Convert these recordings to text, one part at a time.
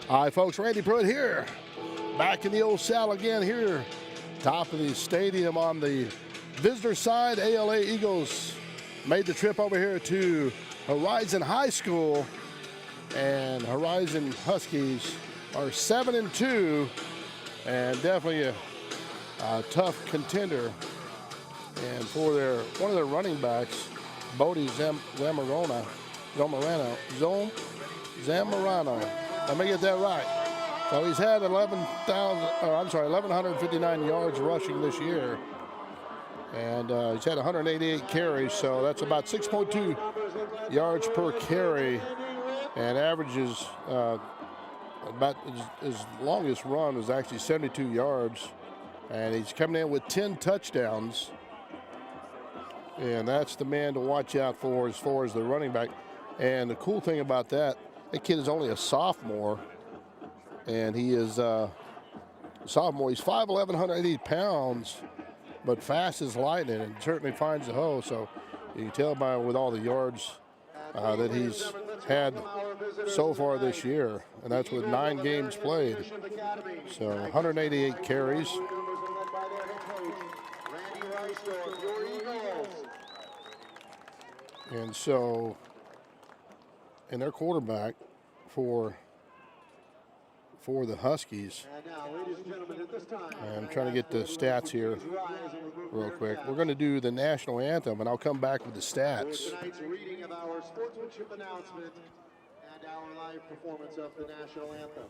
Hi, folks. Randy Pruitt here. Back in the old saddle again here. Top of the stadium on the visitor side. ALA Eagles made the trip over here to Horizon High School. And Horizon Huskies are 7-2 and definitely a tough contender. And for one of their running backs, Bodie Zamorano. Let me get that right. So he's had 1,159 yards rushing this year. And he's had 188 carries, so that's about 6.2 yards per carry. And averages about his longest run was actually 72 yards. And he's coming in with 10 touchdowns. And that's the man to watch out for as far as the running back. And the cool thing about that kid is only a sophomore. And he is a sophomore. He's 5'11", 180 pounds, but fast as lightning and certainly finds the hole. So you can tell by with all the yards that he's had so far this year. And that's with 9 games played. So 188 carries. And so, and their quarterback for the Huskies, I'm trying to get the stats here real quick. We're going to do the national anthem, and I'll come back with the stats. Tonight's reading of our sportsmanship announcement and our live performance of the national anthem.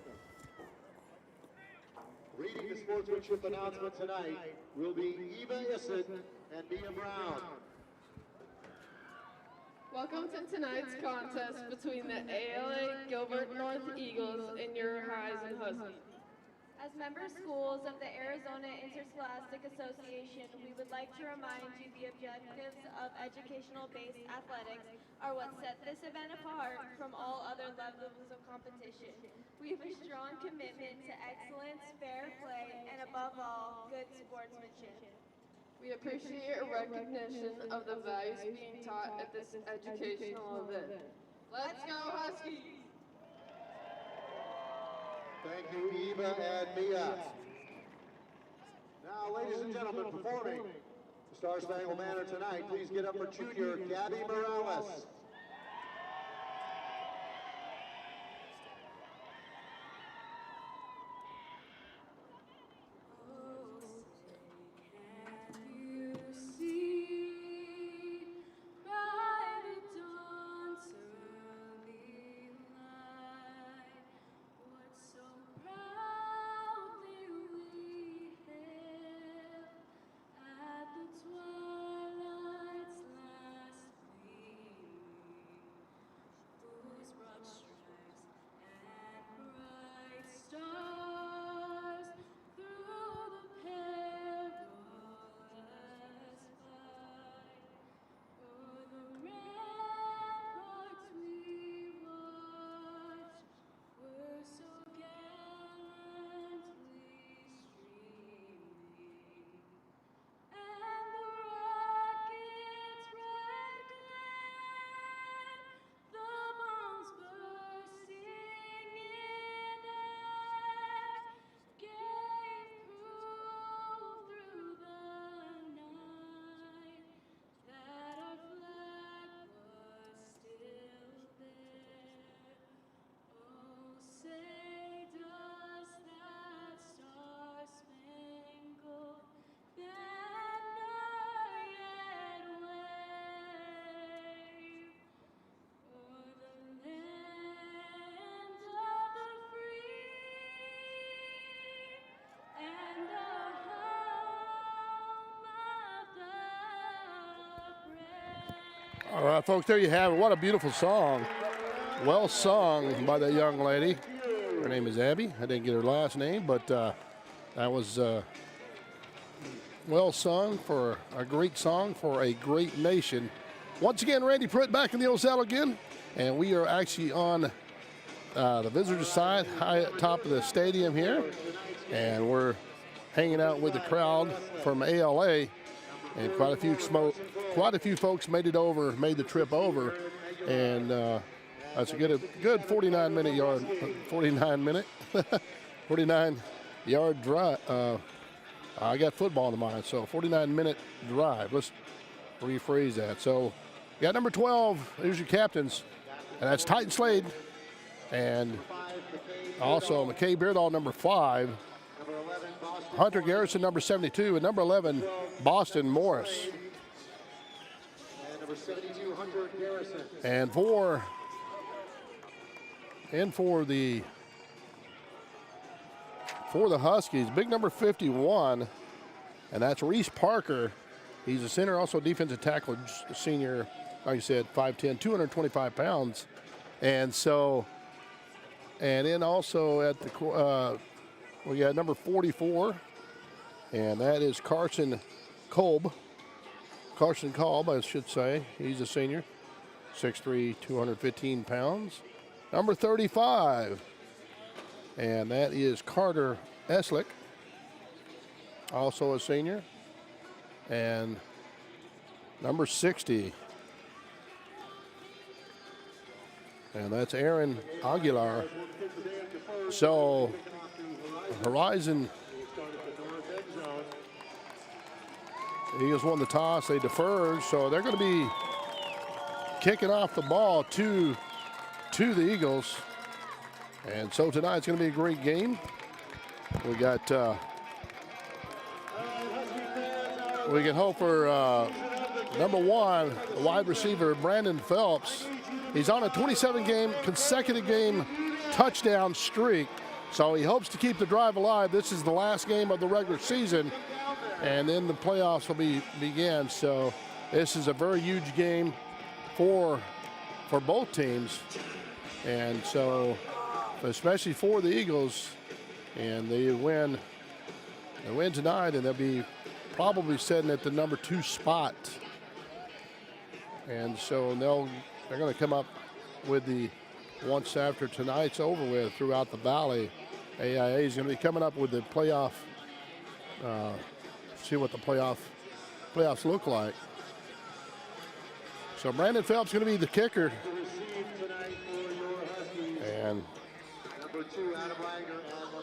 Reading the sportsmanship announcement tonight will be Eva Issett and Mia Brown. Welcome to tonight's contest between the ALA Gilbert North Eagles and your Horizon Huskies. As member schools of the Arizona Interscholastic Association, we would like to remind you the objectives of educational-based athletics are what set this event apart from all other levels of competition. We have a strong commitment to excellence, fair play, and above all, good sportsmanship. We appreciate your recognition of the values being taught at this educational event. Let's go Huskies! Thank you, Eva and Mia. Now, ladies and gentlemen, performing the Star Spangled Banner tonight, please get up for junior Gabby Morales. All right, folks, there you have it. What a beautiful song. Well sung by that young lady. Her name is Abby. I didn't get her last name, but that was well sung for a great song for a great nation. Once again, Randy Pruitt back in the old saddle again, and we are actually on the visitor side, high at top of the stadium here, and we're hanging out with the crowd from ALA, and quite a few folks made the trip over, and That's a good 49-yard drive. I got football in mind, so 49-minute drive. Let's rephrase that. So, you got number 12. Here's your captains, and that's Titan Slade, and also McKay Beardall, number 5. Hunter Garrison, number 72, and number 11, Boston Morris. And number 72, Hunter Garrison. And for the Huskies, big number 51, and that's Reese Parker. He's a center, also defensive tackle, senior, like I said, 5'10", 225 pounds. And so, and then also at the, we got number 44, and that is Carson Kolb, I should say. He's a senior, 6'3", 215 pounds. Number 35, and that is Carter Eslick, also a senior. And number 60, and that's Aaron Aguilar. So Horizon Eagles won the toss. They deferred, so they're going to be kicking off the ball to the Eagles. And so tonight's going to be a great game. We got we can hope for number 1, the wide receiver Brandon Phelps. He's on a 27 consecutive game touchdown streak, so he hopes to keep the drive alive. This is the last game of the regular season, and then the playoffs will begin. So this is a very huge game for both teams, and so especially for the Eagles, and they win tonight, and they'll be probably sitting at the number 2 spot. And so they're going to come up with the, once after tonight's over with, throughout the Valley, AIA is going to be coming up with the playoff, see what the playoffs look like. So Brandon Phelps is going to be the kicker. And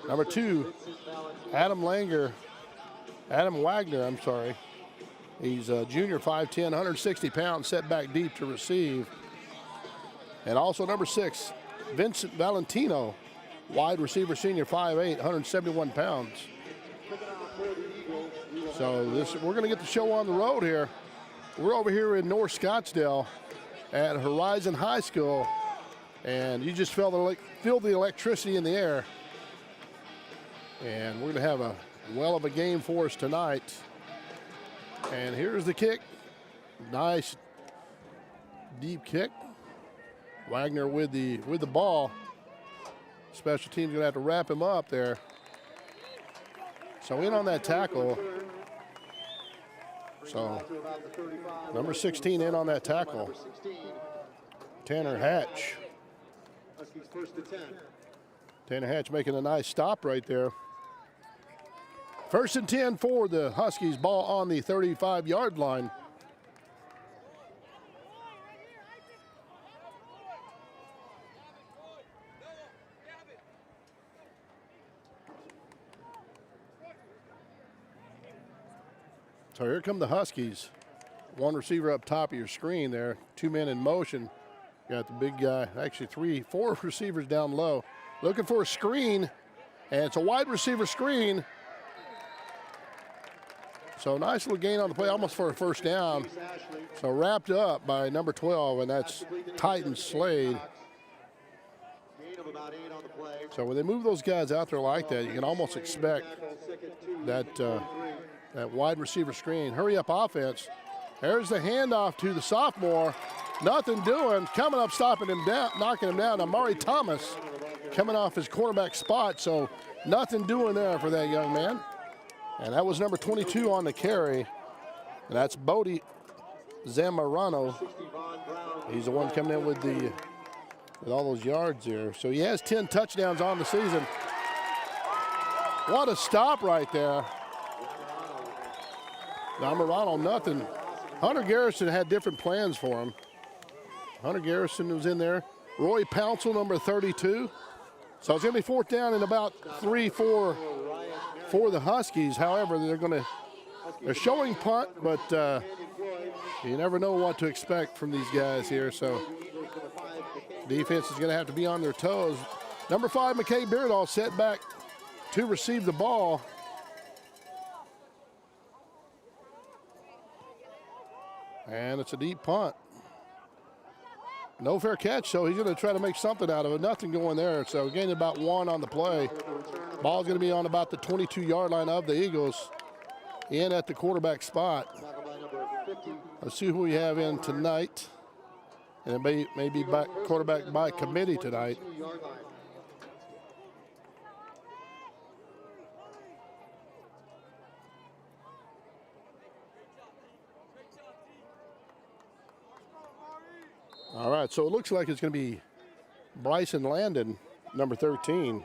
number 2, Adam Wagner, I'm sorry. He's a junior, 5'10", 160 pounds, set back deep to receive. And also number 6, Vincent Valentino, wide receiver, senior, 5'8", 171 pounds. So we're going to get the show on the road here. We're over here in North Scottsdale at Horizon High School, and you just feel the electricity in the air. And we're going to have a well of a game for us tonight. And here's the kick. Nice deep kick. Wagner with the ball. Special team's going to have to wrap him up there. So in on that tackle. So number 16 in on that tackle. Tanner Hatch. Huskies first to 10. Tanner Hatch making a nice stop right there. 1st and 10 for the Huskies, ball on the 35-yard line. So here come the Huskies. 1 receiver up top of your screen there, 2 men in motion. Got the big guy, actually 4 receivers down low. Looking for a screen, and it's a wide receiver screen. So nice little gain on the play, almost for a first down. So wrapped up by number 12, and that's Titan Slade. So when they move those guys out there like that, you can almost expect that that wide receiver screen. Hurry up offense. There's the handoff to the sophomore. Nothing doing, coming up, stopping him down, knocking him down. Amari Thomas coming off his quarterback spot, so nothing doing there for that young man. And that was number 22 on the carry, and that's Bodie Zamorano. He's the one coming in with all those yards there. So he has 10 touchdowns on the season. What a stop right there. Zamorano, nothing. Hunter Garrison had different plans for him. Hunter Garrison was in there. Roy Pouncil, number 32. So it's going to be fourth down and about 3-4 for the Huskies. However, they're showing punt, but you never know what to expect from these guys here. So defense is going to have to be on their toes. Number 5, McKay Beardall, set back to receive the ball. And it's a deep punt. No fair catch, so he's going to try to make something out of it. Nothing going there, so gaining about 1 on the play. Ball's going to be on about the 22-yard line of the Eagles, in at the quarterback spot. Let's see who we have in tonight. And it may be back quarterback by committee tonight. All right, so it looks like it's going to be Bryson Landon, number 13,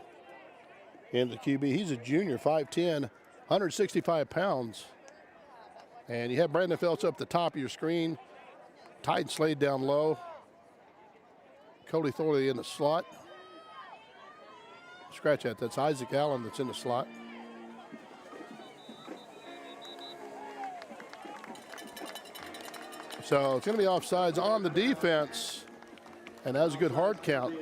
in the QB. He's a junior, 5'10", 165 pounds. And you have Brandon Phelps up the top of your screen. Tyden Slade down low. Cody Thorley in the slot. Scratch that. That's Isaac Allen that's in the slot. So it's going to be offsides on the defense, and that was a good hard count.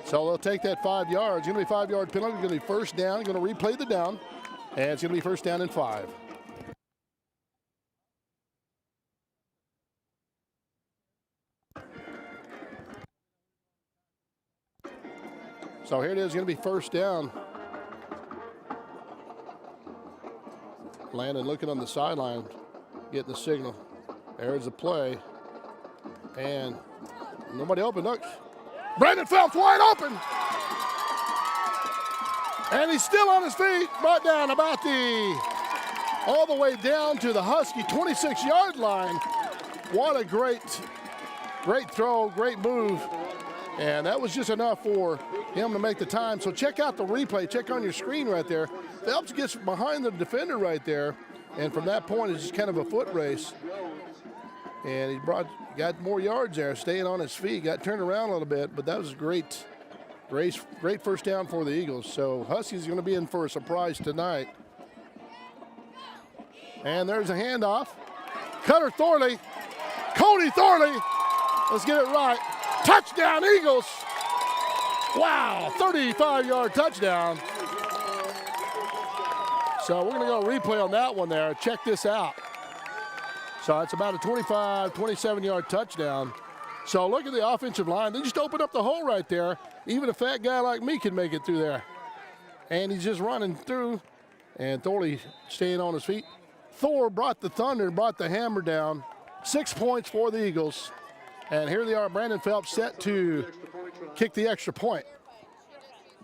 So they'll take that 5 yards. It's going to be a 5-yard penalty. It's going to be first down. Going to replay the down, and it's going to be first down and 5. So here it is. It's going to be first down. Landon looking on the sideline, getting the signal. There's a play, and nobody open. Look, Brandon Phelps wide open, and he's still on his feet, brought down about all the way down to the Husky 26-yard line. What a great throw, great move, and that was just enough for him to make the time. So check out the replay. Check on your screen right there. Phelps gets behind the defender right there, and from that point, it's just kind of a foot race. And he got more yards there, staying on his feet, got turned around a little bit, but that was great first down for the Eagles. So Huskies going to be in for a surprise tonight. And there's a handoff. Cutter Thorley, Cody Thorley, let's get it right. Touchdown Eagles. Wow, 35-yard touchdown. So we're going to go replay on that one there. Check this out. So it's about a 25, 27-yard touchdown. So look at the offensive line. They just opened up the hole right there. Even a fat guy like me can make it through there. And he's just running through. And Thorley staying on his feet. Thor brought the thunder, brought the hammer down. 6 points for the Eagles. And here they are, Brandon Phelps set to kick the extra point.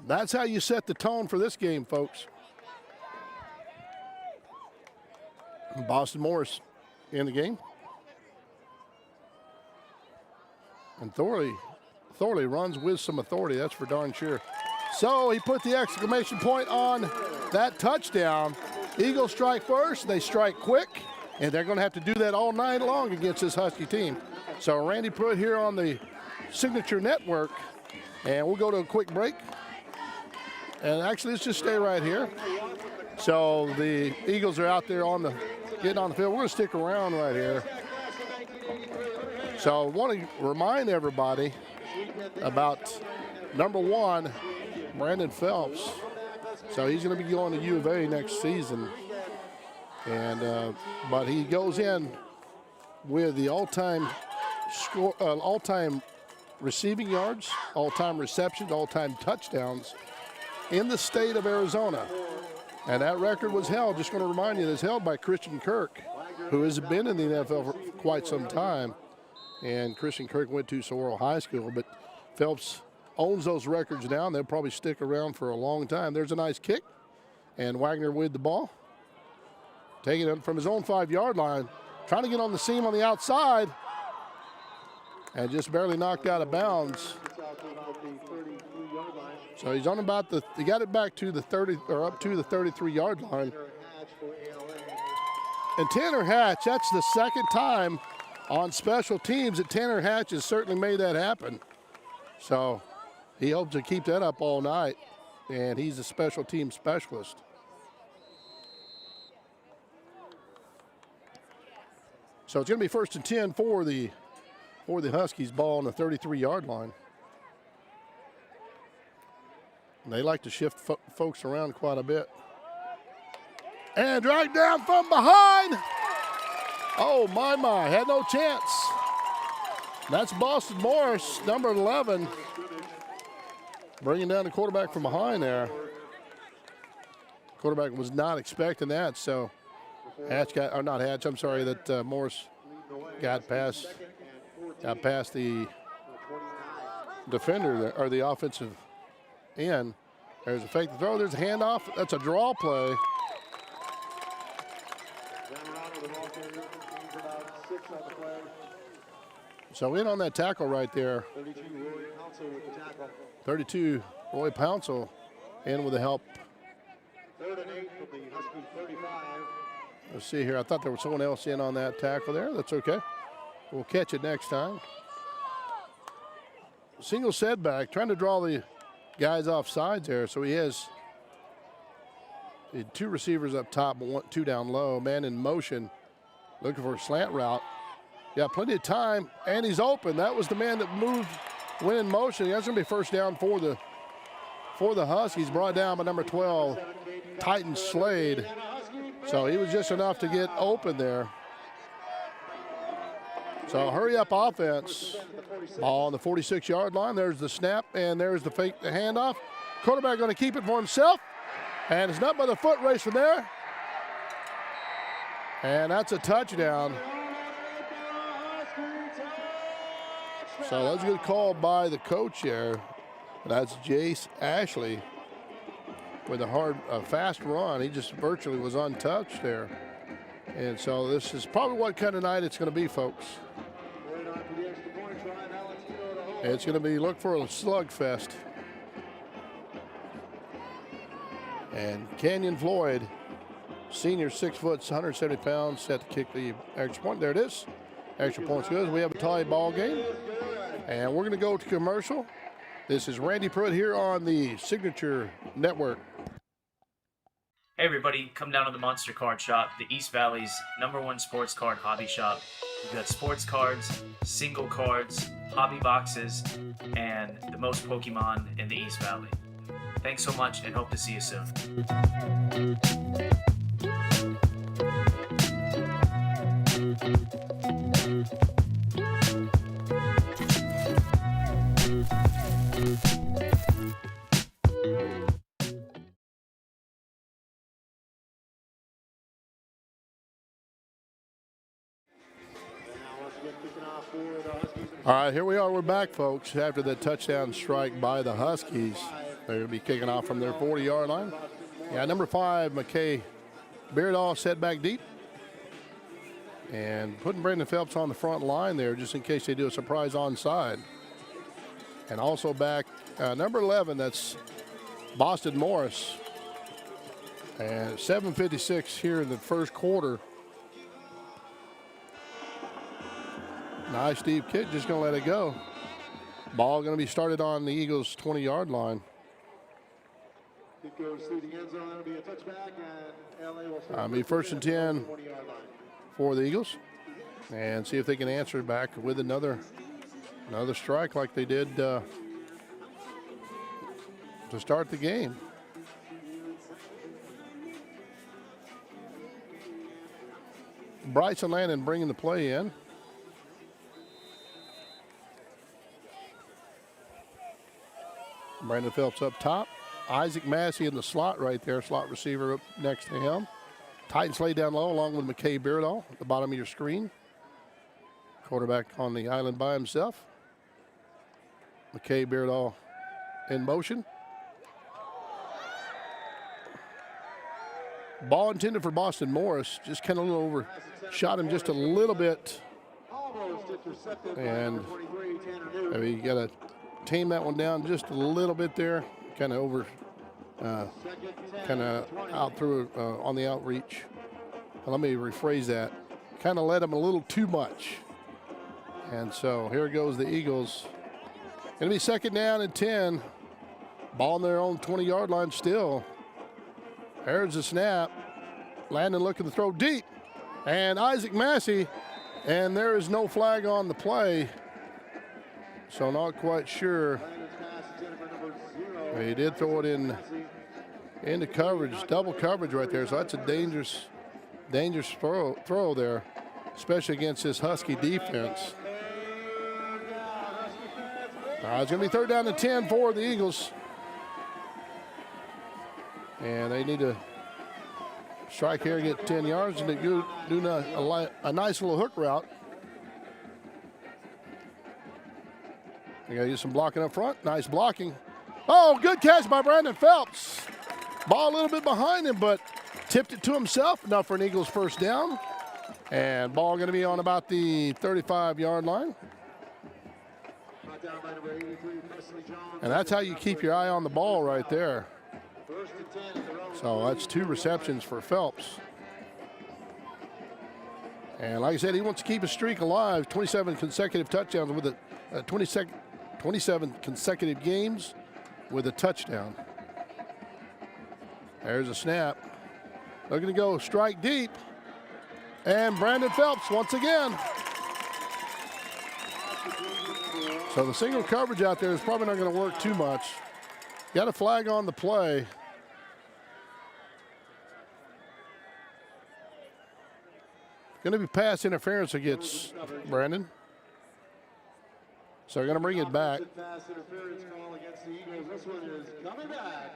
That's how you set the tone for this game, folks. Boston Morris in the game. And Thorley runs with some authority, that's for darn sure. So he put the exclamation point on that touchdown. Eagles strike first, they strike quick, and they're going to have to do that all night long against this Husky team. So Randy put here on the Signature Network, and we'll go to a quick break. And actually, let's just stay right here. So the Eagles are out there getting on the field. We're going to stick around right here. So I want to remind everybody about number 1, Brandon Phelps. So he's going to be going to U of A next season. And but he goes in with the all-time receiving yards, all-time receptions, all-time touchdowns in the state of Arizona. And that record was held, just going to remind you, it's held by Christian Kirk, who has been in the NFL for quite some time. And Christian Kirk went to Sorrel High School, but Phelps owns those records now, and they'll probably stick around for a long time. There's a nice kick, and Wagner with the ball. Taking it from his own 5-yard line, trying to get on the seam on the outside, and just barely knocked out of bounds. So he's on about he got it back to the 30, or up to the 33-yard line. And Tanner Hatch, that's the second time on special teams that Tanner Hatch has certainly made that happen. So he hopes to keep that up all night, and he's a special team specialist. So it's going to be 1st and 10 for the Huskies. Ball on the 33-yard line. And they like to shift folks around quite a bit. And dragged down from behind. Oh, my, had no chance. That's Boston Morris, number 11, bringing down the quarterback from behind there. Quarterback was not expecting that, so Morris got past the defender, or the offensive end. There's a fake throw, there's a handoff. That's a draw play. So in on that tackle right there. 32, Roy Pouncil in with the help. 3rd and 8 from the Huskies 35. Let's see here. I thought there was someone else in on that tackle there. That's okay. We'll catch it next time. Single setback, trying to draw the guys off sides there. So he has 2 receivers up top, but 2 down low. Man in motion, looking for a slant route. Yeah, plenty of time, and he's open. That was the man that went in motion. That's going to be 1st down for the Huskies. Brought down by number 12, Titan Slade. So he was just enough to get open there. So hurry up offense. Ball on the 46-yard line. There's the snap, and there's the fake handoff. Quarterback going to keep it for himself, and it's not by the foot race from there. And that's a touchdown. So that's a good call by the coach here. That's Jace Ashley with a fast run. He just virtually was untouched there. And so this is probably what kind of night it's going to be, folks. It's going to be, look for a slugfest. And Canyon Floyd, senior, 6 foot, 170 pounds, set to kick the extra point. There it is. Extra point's good. We have a tie ball game. And we're going to go to commercial. This is Randy Pruitt here on the Signature Network. Hey everybody, come down to the Monster Card Shop, the East Valley's #1 sports card hobby shop. We've got sports cards, single cards, hobby boxes, and the most Pokemon in the East Valley. Thanks so much and hope to see you soon. All right, here we are. We're back, folks, after the touchdown strike by the Huskies. They're going to be kicking off from their 40-yard line. Yeah, number 5, McKay Beardaw set back deep. And putting Brandon Phelps on the front line there just in case they do a surprise onside. And also back number 11, that's Boston Morris. And 7:56 here in the first quarter. Nice deep kick, just going to let it go. Ball going to be started on the Eagles' 20-yard line. Kick goes through the end zone. It'll be a touchback, and LA will start. Be 1st and 10 for the Eagles. And see if they can answer back with another strike like they did to start the game. Bryson Landon bringing the play in. Brandon Phelps up top. Isaac Massey in the slot right there, slot receiver up next to him. Titan Slade down low along with McKay Beardaw at the bottom of your screen. Quarterback on the island by himself. McKay Beardaw in motion. Ball intended for Boston Morris. Just kind of overshot him just a little bit. And maybe you got to tame that one down just a little bit there. Kind of out through on the outreach. Let me rephrase that. Kind of let him a little too much. And so here goes the Eagles Going to be second down and 10. Ball on their own 20-yard line still. There's the snap. Landon looking to throw deep. And Isaac Massey. And there is no flag on the play. So not quite sure. He did throw it into coverage, double coverage right there. So that's a dangerous throw there, especially against this Husky defense. It's going to be third down and 10 for the Eagles. And they need to strike here and get 10 yards, and they do a nice little hook route. They got to get some blocking up front. Nice blocking. Oh, good catch by Brandon Phelps. Ball a little bit behind him, but tipped it to himself. Enough for an Eagles first down. And ball going to be on about the 35-yard line. And that's how you keep your eye on the ball right there. So that's 2 receptions for Phelps. And like I said, he wants to keep his streak alive. 27 consecutive touchdowns with a 27 consecutive games with a touchdown. There's a snap. Looking to go strike deep. And Brandon Phelps once again. So the single coverage out there is probably not going to work too much. Got a flag on the play. Going to be pass interference against Brandon. So they're going to bring it back. Pass interference call against the Eagles. This one is coming back.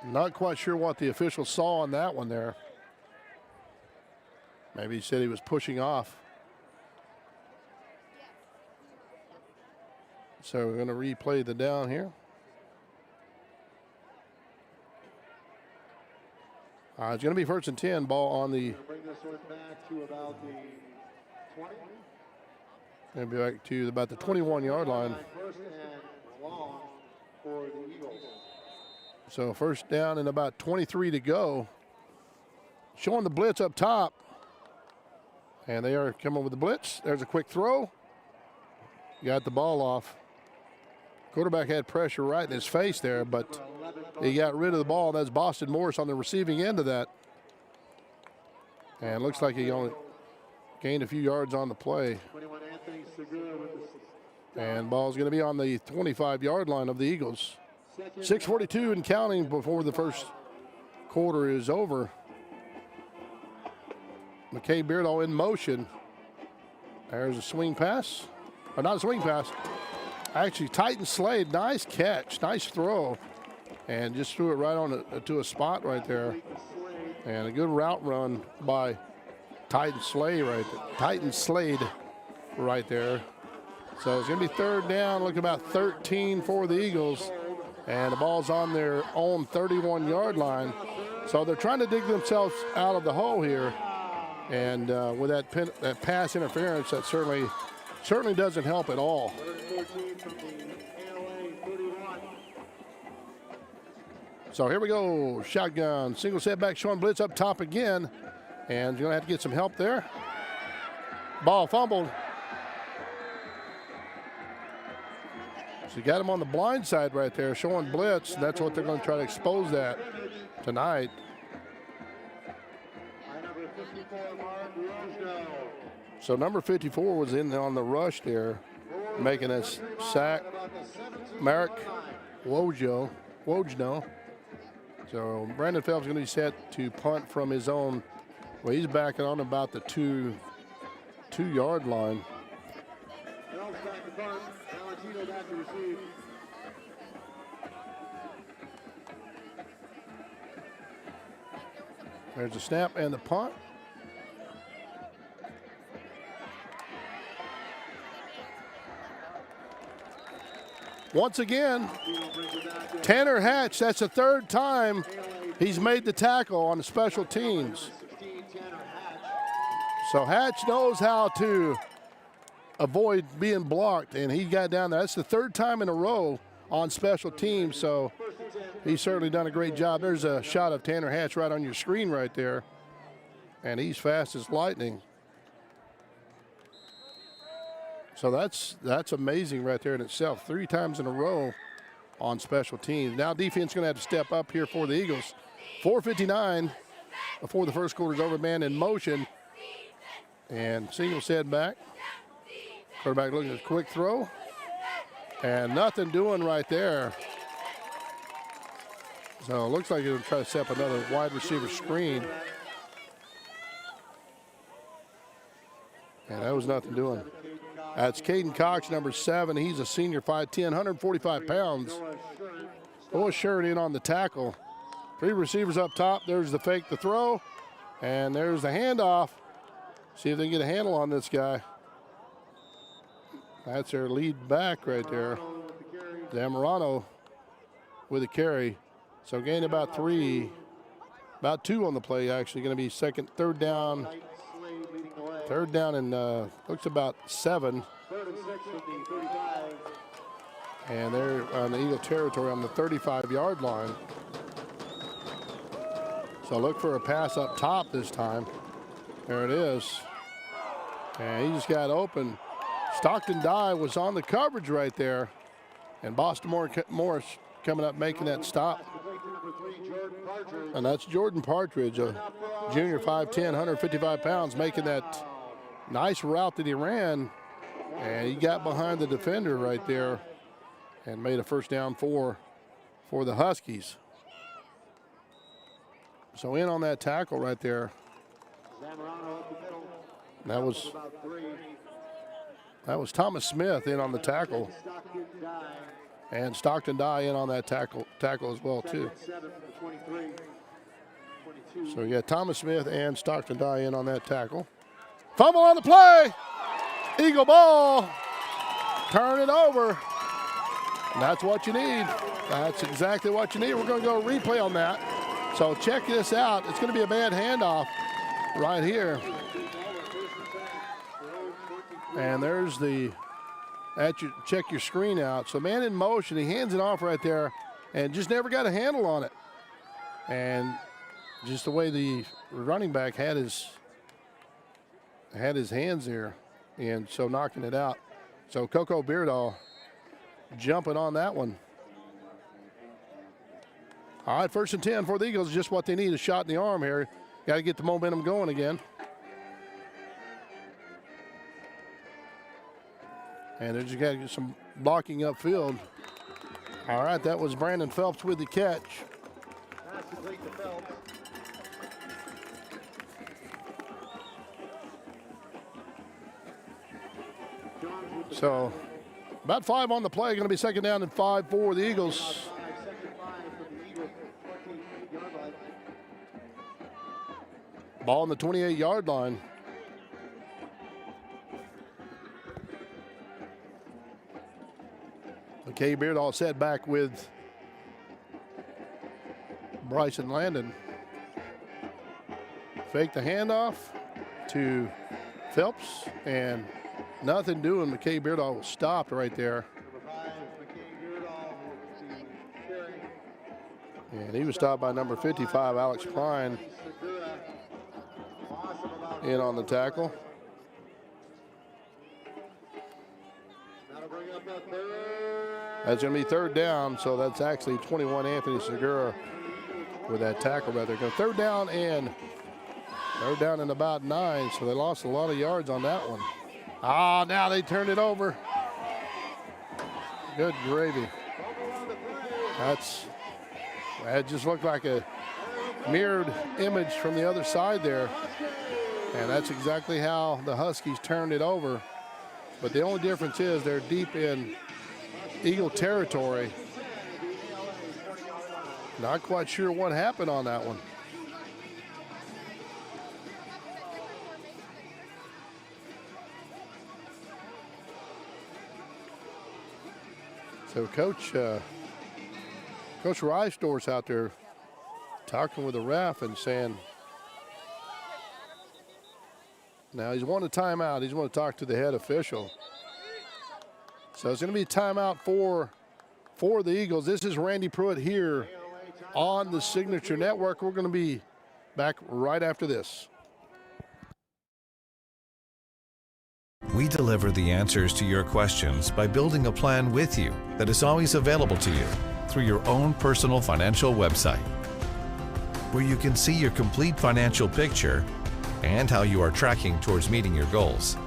Not quite sure what the official saw on that one there. Maybe he said he was pushing off. So we're going to replay the down here. It's going to be first and 10. Ball on the. Bring this one back to about the 20. Going to be back to about the 21-yard line. First and long for the Eagles. So first down and about 23 to go. Showing the blitz up top. And they are coming with the blitz. There's a quick throw. Got the ball off. Quarterback had pressure right in his face there, but he got rid of the ball. That's Boston Morris on the receiving end of that. And it looks like he only gained a few yards on the play. And ball's going to be on the 25-yard line of the Eagles. 6:42 and counting before the first quarter is over. McKay Beardo in motion. There's a swing pass. Or not a swing pass. Actually, Titan Slade, nice catch, nice throw. And just threw it right on to a spot right there. And a good route run by Titan Slade right there. So it's going to be third down, look about 13 for the Eagles. And the ball's on their own 31-yard line. So they're trying to dig themselves out of the hole here. And with that pass interference, that certainly doesn't help at all. So here we go, shotgun, single setback, showing blitz up top again. And you're going to have to get some help there. Ball fumbled. So you got him on the blind side right there, showing blitz. And that's what they're going to try to expose that tonight. So number 54 was in on the rush there, making a sack. Marek Wojno. So Brandon Phelps is going to be set to punt from his own. Well, he's backing on about the two-yard line. There's the snap and the punt. Once again, Tanner Hatch, that's the third time he's made the tackle on the special teams. So Hatch knows how to avoid being blocked, and he got down there. That's the third time in a row on special teams, so he's certainly done a great job. There's a shot of Tanner Hatch right on your screen right there, and he's fast as lightning. So that's amazing right there in itself. 3 times in a row on special teams. Now defense going to have to step up here for the Eagles. 4:59 before the first quarter's over. Man in motion. And single set back. Quarterback looking at a quick throw. And nothing doing right there. So it looks like he'll try to set up another wide receiver screen. And that was nothing doing. That's Caden Cox, number 7. He's a senior, 5'10", 145 pounds. Noah Sherrod in on the tackle. 3 receivers up top. There's the fake, the throw. And there's the handoff. See if they can get a handle on this guy. That's their lead back right there. Zamorano with a carry. So gain about 3, about 2 on the play actually. Going to be third down. Third down and looks about 7. And they're on the Eagle territory on the 35-yard line. So look for a pass up top this time. There it is. And he just got open. Stockton Dye was on the coverage right there. And Boston Morris coming up making that stop. And that's Jordan Partridge, a junior, 5'10", 155 pounds, making that nice route that he ran. And he got behind the defender right there and made a first down for the Huskies. So in on that tackle right there. That was Thomas Smith in on the tackle. And Stockton Dye in on that tackle as well too. So we got Thomas Smith and Stockton Dye in on that tackle. Fumble on the play. Eagle ball. Turn it over. And that's what you need. That's exactly what you need. We're going to go replay on that. So check this out. It's going to be a bad handoff right here. And there's check your screen out. So man in motion, he hands it off right there and just never got a handle on it. And just the way the running back had his hands there, and so knocking it out. So Coco Beardall jumping on that one. All right, 1st and 10 for the Eagles, just what they need, a shot in the arm here. Got to get the momentum going again. And they're just got to get some blocking upfield. All right, that was Brandon Phelps with the catch. So about 5 on the play, going to be 2nd down and 5 for the Eagles. Ball on the 28-yard line. McKay Beardall set back with Bryson Landon. Fake the handoff to Phelps, and nothing doing. McKay Beardall was stopped right there. And he was stopped by number 55, Alex Klein, in on the tackle. That's going to be 3rd down, so that's actually 21 Anthony Segura with that tackle right there. 3rd down and about 9, so they lost a lot of yards on that one. Now they turned it over. Good gravy. That just looked like a mirrored image from the other side there. And that's exactly how the Huskies turned it over. But the only difference is they're deep in Eagle territory. Not quite sure what happened on that one. So Coach Reisdorf's out there talking with the ref and saying, now he's wanting a timeout. He's want to talk to the head official. So it's going to be a timeout for the Eagles. This is Randy Pruitt here on the Signature Network. We're going to be back right after this. We deliver the answers to your questions by building a plan with you that is always available to you through your own personal financial website, where you can see your complete financial picture and how you are tracking towards meeting your goals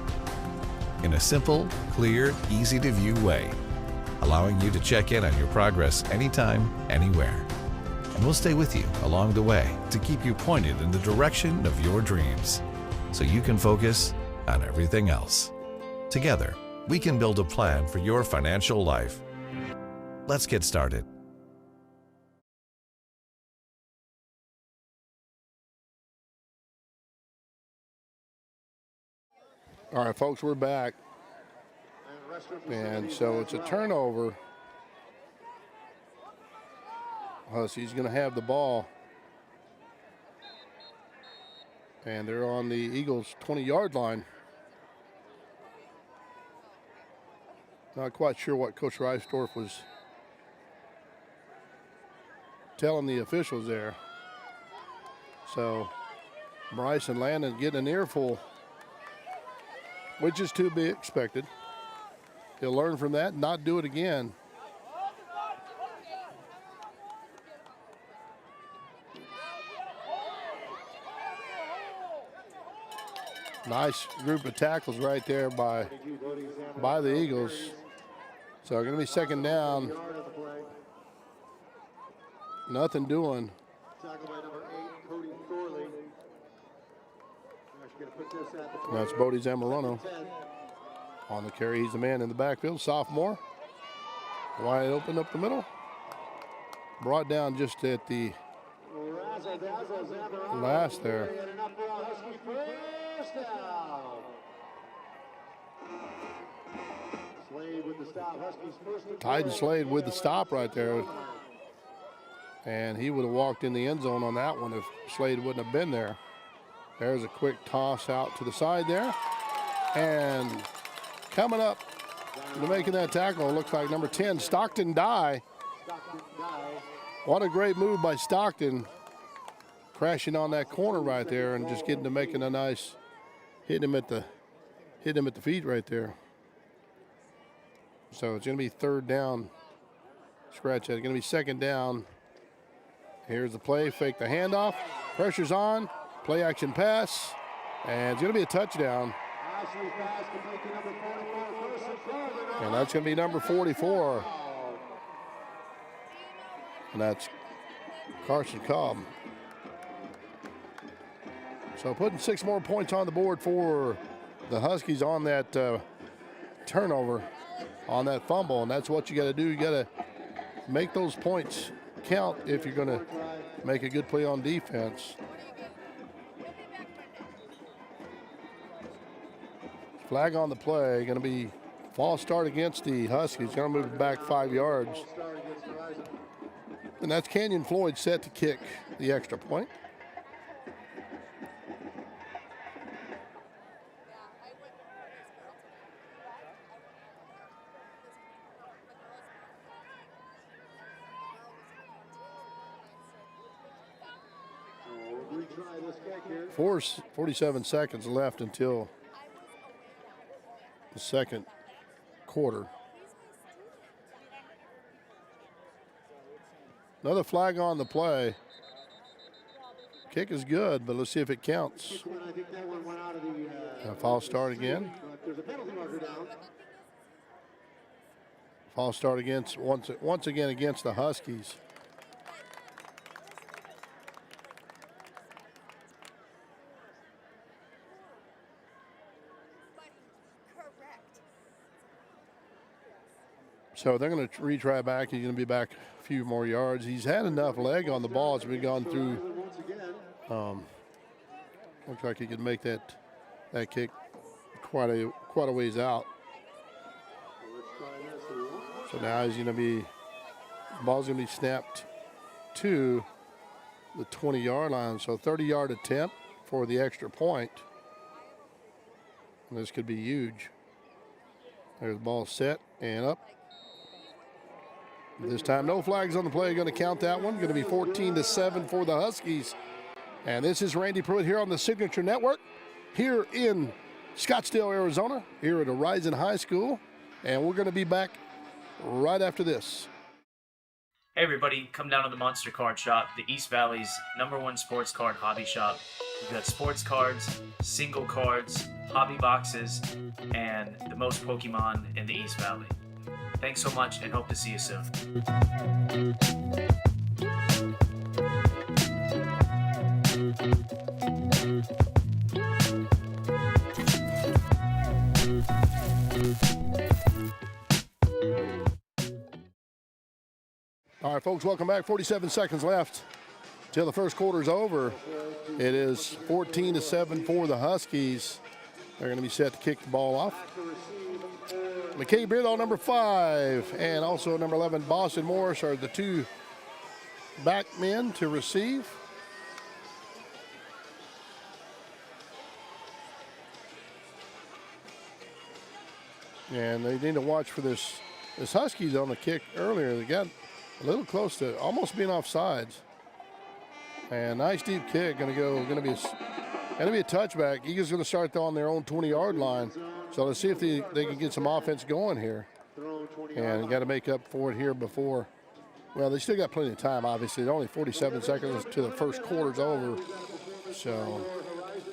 in a simple, clear, easy-to-view way, allowing you to check in on your progress anytime, anywhere. And we'll stay with you along the way to keep you pointed in the direction of your dreams so you can focus on everything else. Together, we can build a plan for your financial life. Let's get started. All right, folks, we're back. And so it's a turnover. Huskies going to have the ball. And they're on the Eagles' 20-yard line. Not quite sure what Coach Reisdorf was telling the officials there. So Bryce and Landon getting an earful, which is to be expected. He'll learn from that and not do it again. Nice group of tackles right there by the Eagles. So going to be second down. Nothing doing. That's Bodie Zamorano on the carry. He's the man in the backfield, sophomore. Wide open up the middle. Brought down just at the last there. Tyden Slade with the stop right there. And he would have walked in the end zone on that one if Slade wouldn't have been there. There's a quick toss out to the side there. And coming up to making that tackle, it looks like number 10, Stockton Dye. What a great move by Stockton. Crashing on that corner right there and just getting to making a nice, hitting him at the feet right there. So it's going to be third down. Scratch that. It's going to be second down. Here's the play. Fake the handoff. Pressure's on. Play action pass. And it's going to be a touchdown. And that's going to be number 44. And that's Carson Cobb. So putting 6 more points on the board for the Huskies on that turnover, on that fumble. And that's what you got to do. You got to make those points count if you're going to make a good play on defense. Flag on the play. Going to be false start against the Huskies. Going to move it back 5 yards. And that's Canyon Floyd set to kick the extra point. Four 47 seconds left until the second quarter. Another flag on the play. Kick is good, but let's see if it counts. False start again. False start against once again against the Huskies. So they're going to retry back. He's going to be back a few more yards. He's had enough leg on the ball as we've gone through. Looks like he could make that kick quite a ways out. So now he's going to be, the ball's going to be snapped to the 20-yard line. So 30-yard attempt for the extra point. And this could be huge. There's the ball set and up. This time, no flags on the play. Going to count that one. Going to be 14-7 for the Huskies. And this is Randy Pruitt here on the Signature Network, here in Scottsdale, Arizona, here at Horizon High School. And we're going to be back right after this. Hey everybody, come down to the Monster Card Shop, the East Valley's #1 sports card hobby shop. We've got sports cards, single cards, hobby boxes, and the most Pokemon in the East Valley. Thanks so much and hope to see you soon. All right, folks, welcome back. 47 seconds left till the first quarter's over. It is 14-7 for the Huskies. They're going to be set to kick the ball off. McKay Beardall, number 5, and also number 11, Boston Morris, are the two back men to receive. And they need to watch for this Huskies on the kick earlier. They got a little close to almost being offsides. And nice deep kick, going to be a touchback. Eagles going to start on their own 20-yard line. So let's see if they can get some offense going here. And got to make up for it here before. Well, they still got plenty of time, obviously. They're only 47 seconds to the first quarter's over. So,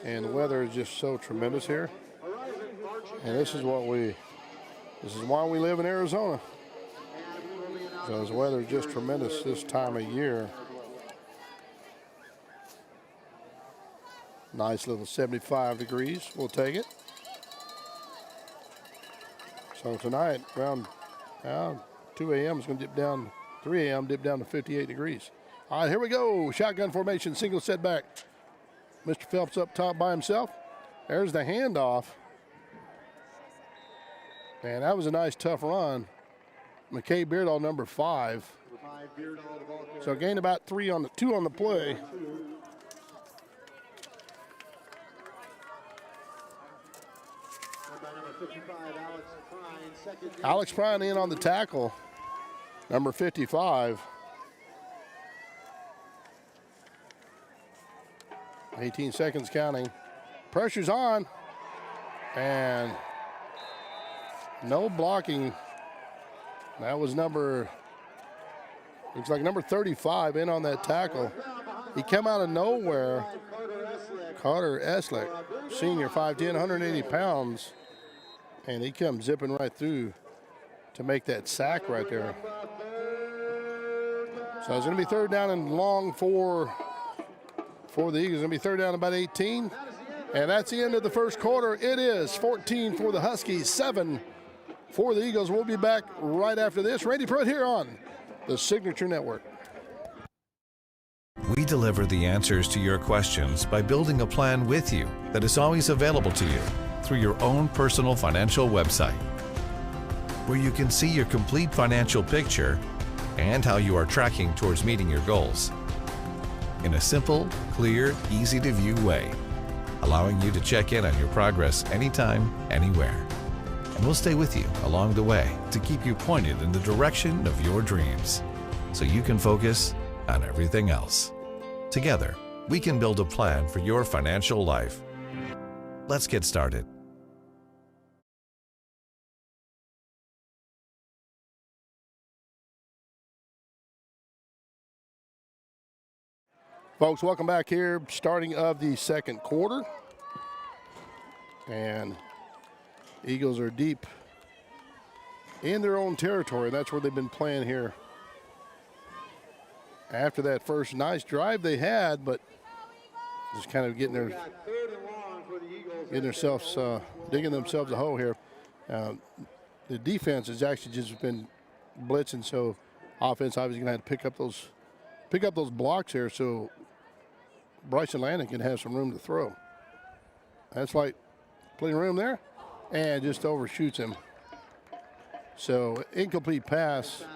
and the weather is just so tremendous here. And this is why we live in Arizona. So the weather is just tremendous this time of year. Nice little 75 degrees. We'll take it. So tonight, around 2 a.m. is going to dip down, 3 a.m. dip down to 58 degrees. All right, here we go. Shotgun formation, single setback. Mr. Phelps up top by himself. There's the handoff. And that was a nice, tough run. McKay Beardall, number 5. So gained about 2 on the play. Alex Prine in on the tackle, number 55. 18 seconds counting. Pressure's on. And no blocking. That was looks like number 35 in on that tackle. He came out of nowhere. Carter Eslick, senior, 5'10", 180 pounds. And he comes zipping right through to make that sack right there. So it's going to be third down and long for the Eagles. It's going to be third down about 18. And that's the end of the first quarter. It is 14 for the Huskies, 7 for the Eagles. We'll be back right after this. Randy Pruitt here on the Signature Network. We deliver the answers to your questions by building a plan with you that is always available to you through your own personal financial website, where you can see your complete financial picture and how you are tracking towards meeting your goals in a simple, clear, easy-to-view way, allowing you to check in on your progress anytime, anywhere. And we'll stay with you along the way to keep you pointed in the direction of your dreams so you can focus on everything else. Together, we can build a plan for your financial life. Let's get started. Folks, welcome back here, starting of the second quarter. And Eagles are deep in their own territory. That's where they've been playing here. After that first nice drive they had, but just kind of digging themselves a hole here. The defense has actually just been blitzing, so offense obviously going to have to pick up those blocks here, so Bryson Landon can have some room to throw. That's like plenty of room there, and just overshoots him. So incomplete pass.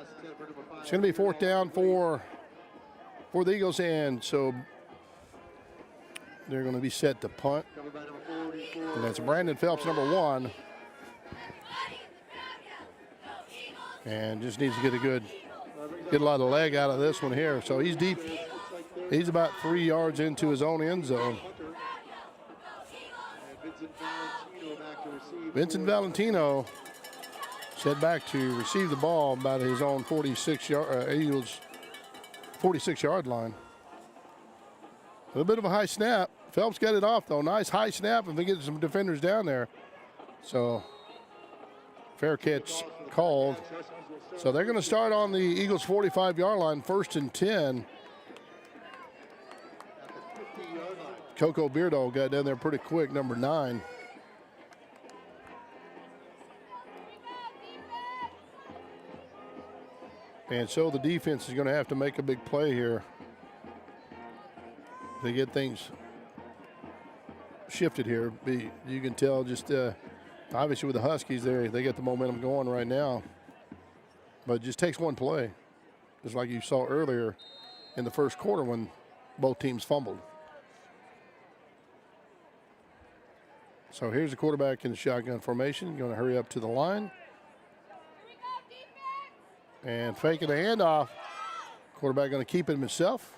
It's going to be fourth down for the Eagles, and so they're going to be set to punt. And that's Brandon Phelps, number 1. And just needs to get a lot of leg out of this one here. So he's deep. He's about 3 yards into his own end zone. Vincent Valentino set back to receive the ball about his own 46-yard Eagles 46-yard line. A little bit of a high snap. Phelps got it off though. Nice high snap, and they get some defenders down there. So fair catch called. So they're going to start on the Eagles 45-yard line, 1st and 10. Coco Beardo got down there pretty quick, number 9. And so the defense is going to have to make a big play here to get things shifted here. You can tell just obviously with the Huskies there, they get the momentum going right now. But it just takes one play, just like you saw earlier in the first quarter when both teams fumbled. So here's the quarterback in the shotgun formation. Going to hurry up to the line. And faking the handoff. Quarterback going to keep it himself.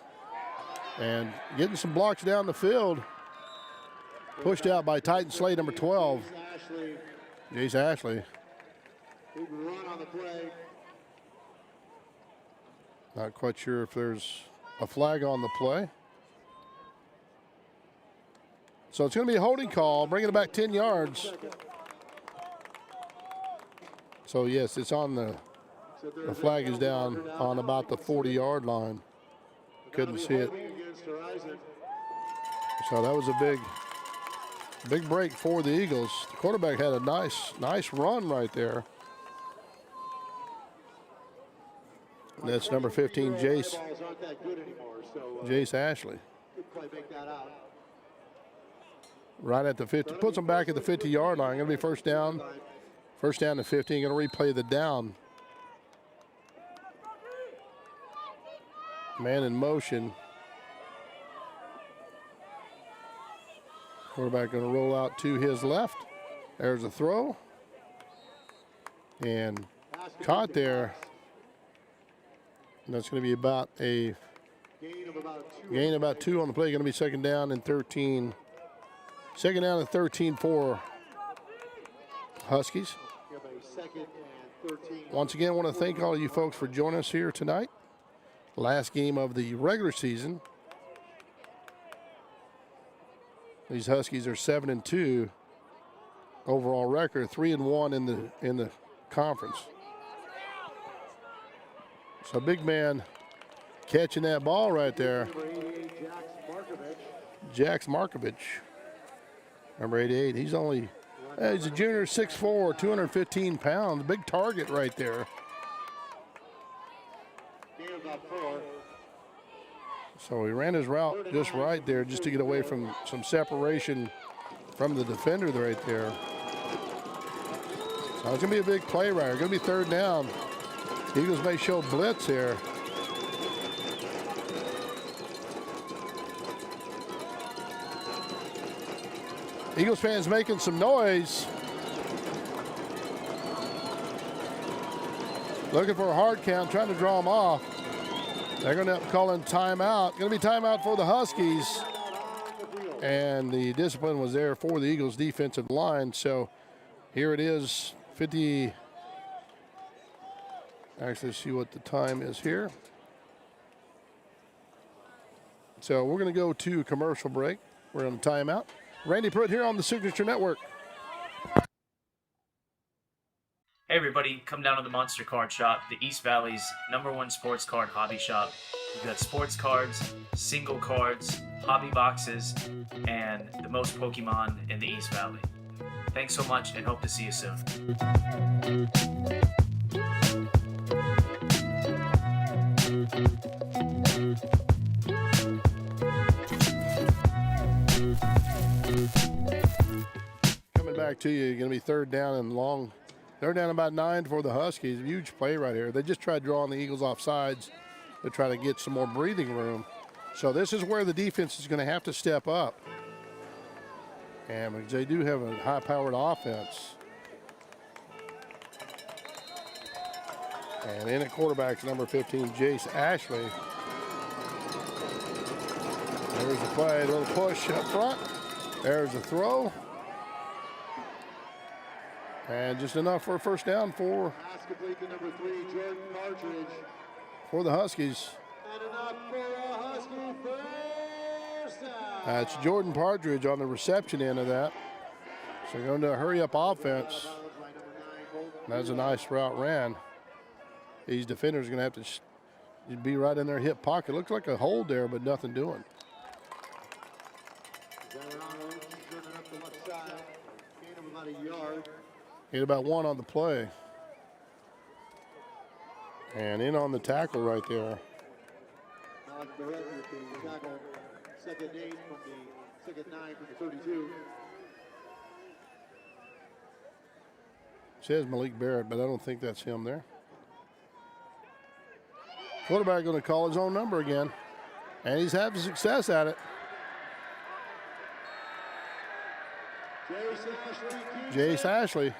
And getting some blocks down the field. Pushed out by Titan Slade, number 12. Jace Ashley. Big run on the play. Not quite sure if there's a flag on the play. So it's going to be a holding call, bringing it back 10 yards. So yes, it's on the flag is down on about the 40-yard line. Couldn't see it. So that was a big break for the Eagles. The quarterback had a nice run right there. And that's number 15, Jace Ashley. Right at the 50, puts them back at the 50-yard line. Going to be first down to 15. Going to replay the down. Man in motion. Quarterback going to roll out to his left. There's a throw. And caught there. And that's going to be about a gain about 2 on the play. Going to be second down and 13. Second down and 13 for Huskies. Once again, I want to thank all of you folks for joining us here tonight. Last game of the regular season. These Huskies are 7-2 overall record, 3-1 in the conference. So big man catching that ball right there. Jax Markovich, number 88. He's a junior, 6'4", 215 pounds. Big target right there. So he ran his route just right there just to get away from some separation from the defender right there. So it's going to be a big play right here. Going to be third down. Eagles may show blitz here. Eagles fans making some noise. Looking for a hard count, trying to draw them off. They're going to have to call in timeout. Going to be timeout for the Huskies. And the discipline was there for the Eagles defensive line. So here it is, 50. Actually, let's see what the time is here. So we're going to go to commercial break. We're on timeout. Randy Pruitt here on the Signature Network. Hey everybody, come down to the Monster Card Shop, the East Valley's #1 sports card hobby shop. We've got sports cards, single cards, hobby boxes, and the most Pokemon in the East Valley. Thanks so much and hope to see you soon. Coming back to you, going to be third down and long. They're down about 9 for the Huskies. Huge play right here. They just tried drawing the Eagles off sides to try to get some more breathing room. So this is where the defense is going to have to step up. And they do have a high-powered offense. And in at quarterback's number 15, Jace Ashley. There's the play, a little push up front. There's a throw. And just enough for a first down for Pass complete to number 3, Jordan Partridge. the Huskies. And enough for a Husky first down. That's Jordan Partridge on the reception end of that. So they're going to hurry up offense. That's a nice route ran. These defenders are going to have to be right in their hip pocket. Looks like a hold there, but nothing doing. Get about 1 on the play. And in on the tackle right there. Second 8 from the second 9 from the 32. Says Malik Barrett, but I don't think that's him there. Quarterback going to call his own number again. And he's having success at it. Jace Ashley.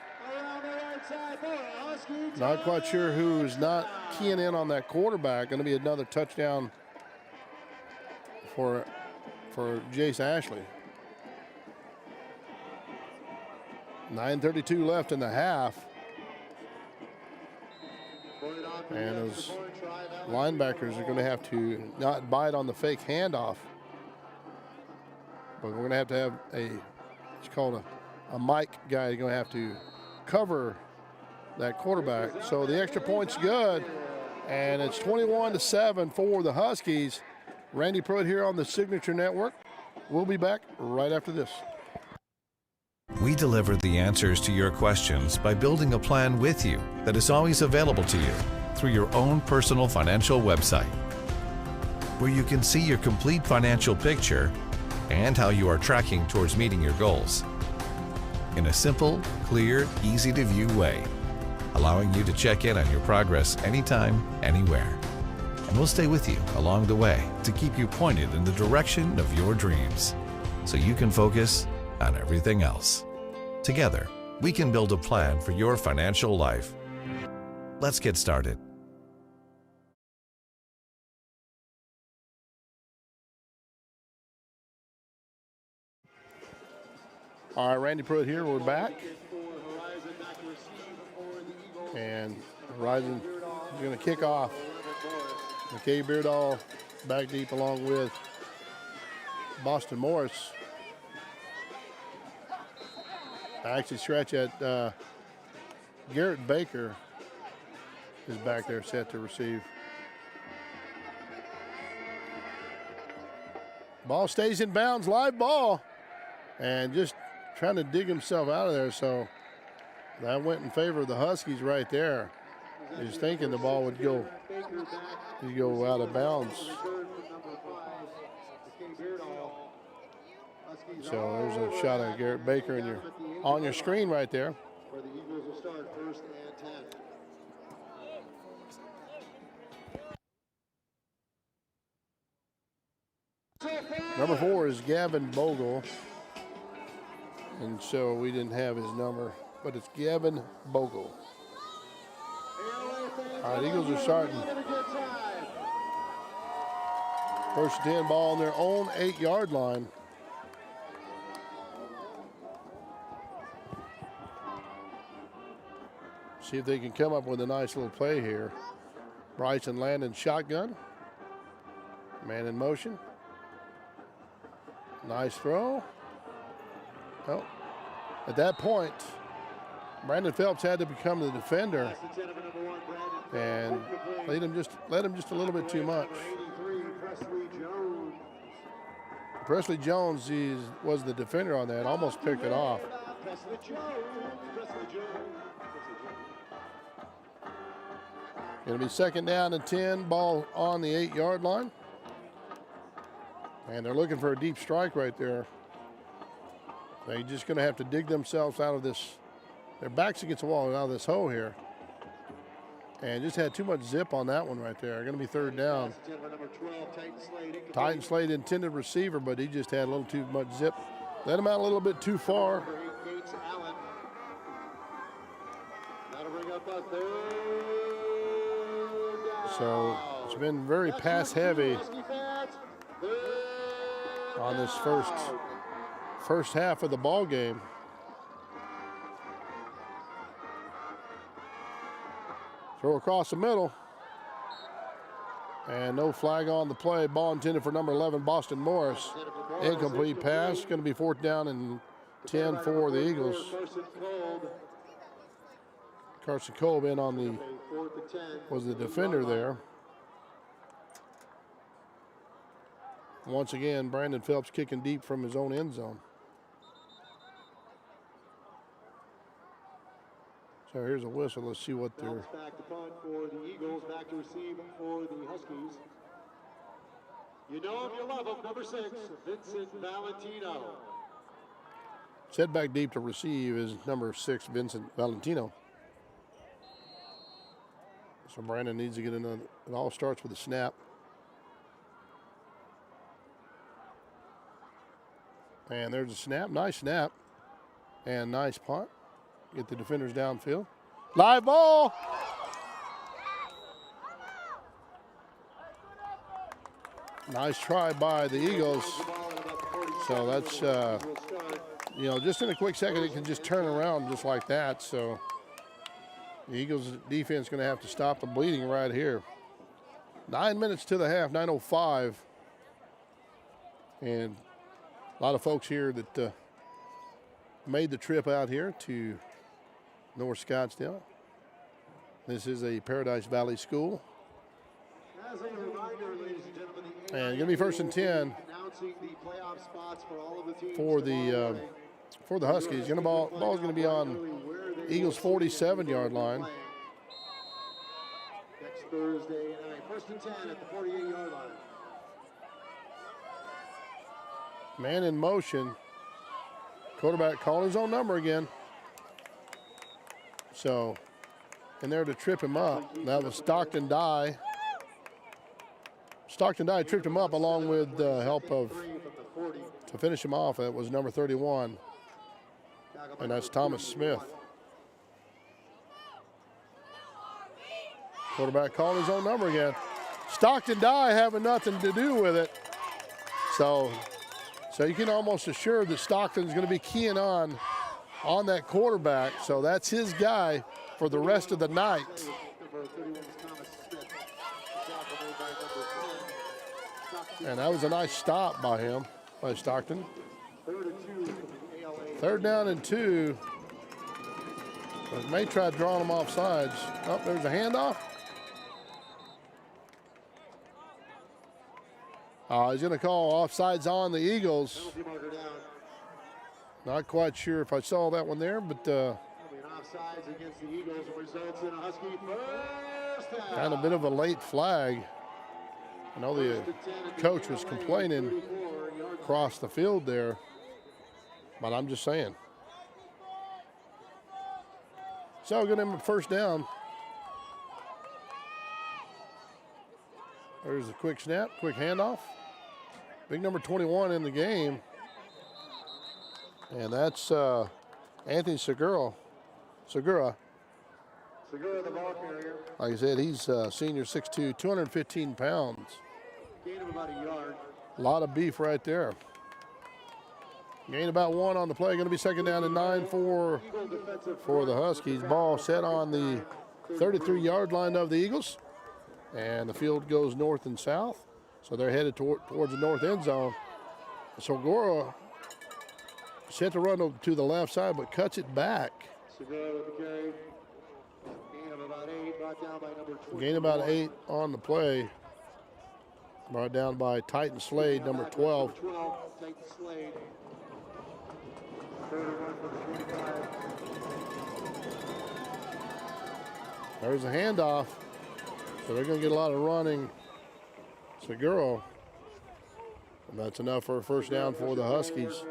Not quite sure who's not keying in on that quarterback. Going to be another touchdown for Jace Ashley. 9:32 left in the half. And those linebackers are going to have to not bite on the fake handoff. But we're going to have it's called a Mike guy. Going to have to cover that quarterback. So the extra point's good. And it's 21-7 for the Huskies. Randy Pruitt here on the Signature Network. We'll be back right after this. We deliver the answers to your questions by building a plan with you that is always available to you through your own personal financial website, where you can see your complete financial picture and how you are tracking towards meeting your goals in a simple, clear, easy-to-view way, allowing you to check in on your progress anytime, anywhere. And we'll stay with you along the way to keep you pointed in the direction of your dreams so you can focus on everything else. Together, we can build a plan for your financial life. Let's get started. All right, Randy Pruitt here. We're back. And Horizon is going to kick off. McKay Beardall back deep along with Boston Morris. I actually scratch at Garrett Baker is back there set to receive. Ball stays in bounds, live ball. And just trying to dig himself out of there. So that went in favor of the Huskies right there. He was thinking the ball would go out of bounds. So there's a shot of Garrett Baker on your screen right there. Where the Eagles will start first and 10. Number 4 is Gavin Bogle. And so we didn't have his number, but it's Gavin Bogle. All right, Eagles are starting. First and 10, ball on their own 8-yard line. See if they can come up with a nice little play here. Bryson Landon shotgun. Man in motion. Nice throw. Oh, at that point, Brandon Phelps had to become the defender and let him just a little bit too much. Presley Jones was the defender on that, almost picked it off. Going to be second down and 10, ball on the 8-yard line. And they're looking for a deep strike right there. They're just going to have to dig themselves out of this. Their backs against the wall and out of this hole here. And just had too much zip on that one right there. Going to be third down. Titan Slade intended receiver, but he just had a little too much zip. Let him out a little bit too far. So it's been very pass heavy on this first half of the ball game. Throw across the middle. And no flag on the play. Ball intended for number 11, Boston Morris. Incomplete pass. Going to be 4th down and 10 for the Eagles. Carson Kolb in on the, was the defender there. Once again, Brandon Phelps kicking deep from his own end zone. So here's a whistle. Let's see what they're. Back to punt for the Eagles. Back to receive for the Huskies. You know him, you love him. Number 6, Vincent Valentino. Set back deep to receive is number 6, Vincent Valentino. So Brandon needs to get another. It all starts with a snap. And there's a snap. Nice snap. And nice punt. Get the defenders downfield. Live ball. Nice try by the Eagles. So that's, you know, just in a quick second, it can just turn around just like that. So the Eagles defense going to have to stop the bleeding right here. 9 minutes to the half, 9:05. And a lot of folks here that made the trip out here to North Scottsdale. This is a Paradise Valley school. As a reminder, ladies and gentlemen, the And going to be 1st and 10 announcing the playoff spots for all of the teams for the Huskies. Ball's going to be on Eagles 47-yard line. Next Thursday night, 1st and 10 at the 48-yard line. Man in motion. Quarterback calling his own number again. So, in there to trip him up. That was Stockton Dye. Stockton Dye tripped him up along with the help of, to finish him off, it was number 31. And that's Thomas Smith. Quarterback calling his own number again. Stockton Dye having nothing to do with it. So you can almost assure that Stockton's going to be keying on that quarterback. So that's his guy for the rest of the night. And that was a nice stop by him, by Stockton. 3rd down and 2. But may try drawing him off sides. Oh, there's a handoff. He's going to call offsides on the Eagles. Not quite sure if I saw that one there, but kind of a bit of a late flag. I know the coach was complaining across the field there, but I'm just saying. So get him a 1st down. There's a quick snap, quick handoff. Big number 21 in the game. And that's Anthony Segura. Segura, the ball carrier. Like I said, he's senior 6'2", 215 pounds. Gain of about a yard. A lot of beef right there. Gain about 1 on the play. Going to be 2nd down and 9 for the Huskies. Ball set on the 33-yard line of the Eagles. And the field goes north and south. So they're headed towards the north end zone. Segura set to run to the left side, but cuts it back. Segura with the carry. Gain of about 8, brought down by number 20. Gain about 8 on the play. Brought down by Titan Slade, number 12. Titan Slade. 3rd and 1 for the 25. There's a handoff. So they're going to get a lot of running. Segura. And that's enough for a 1st down for the Huskies.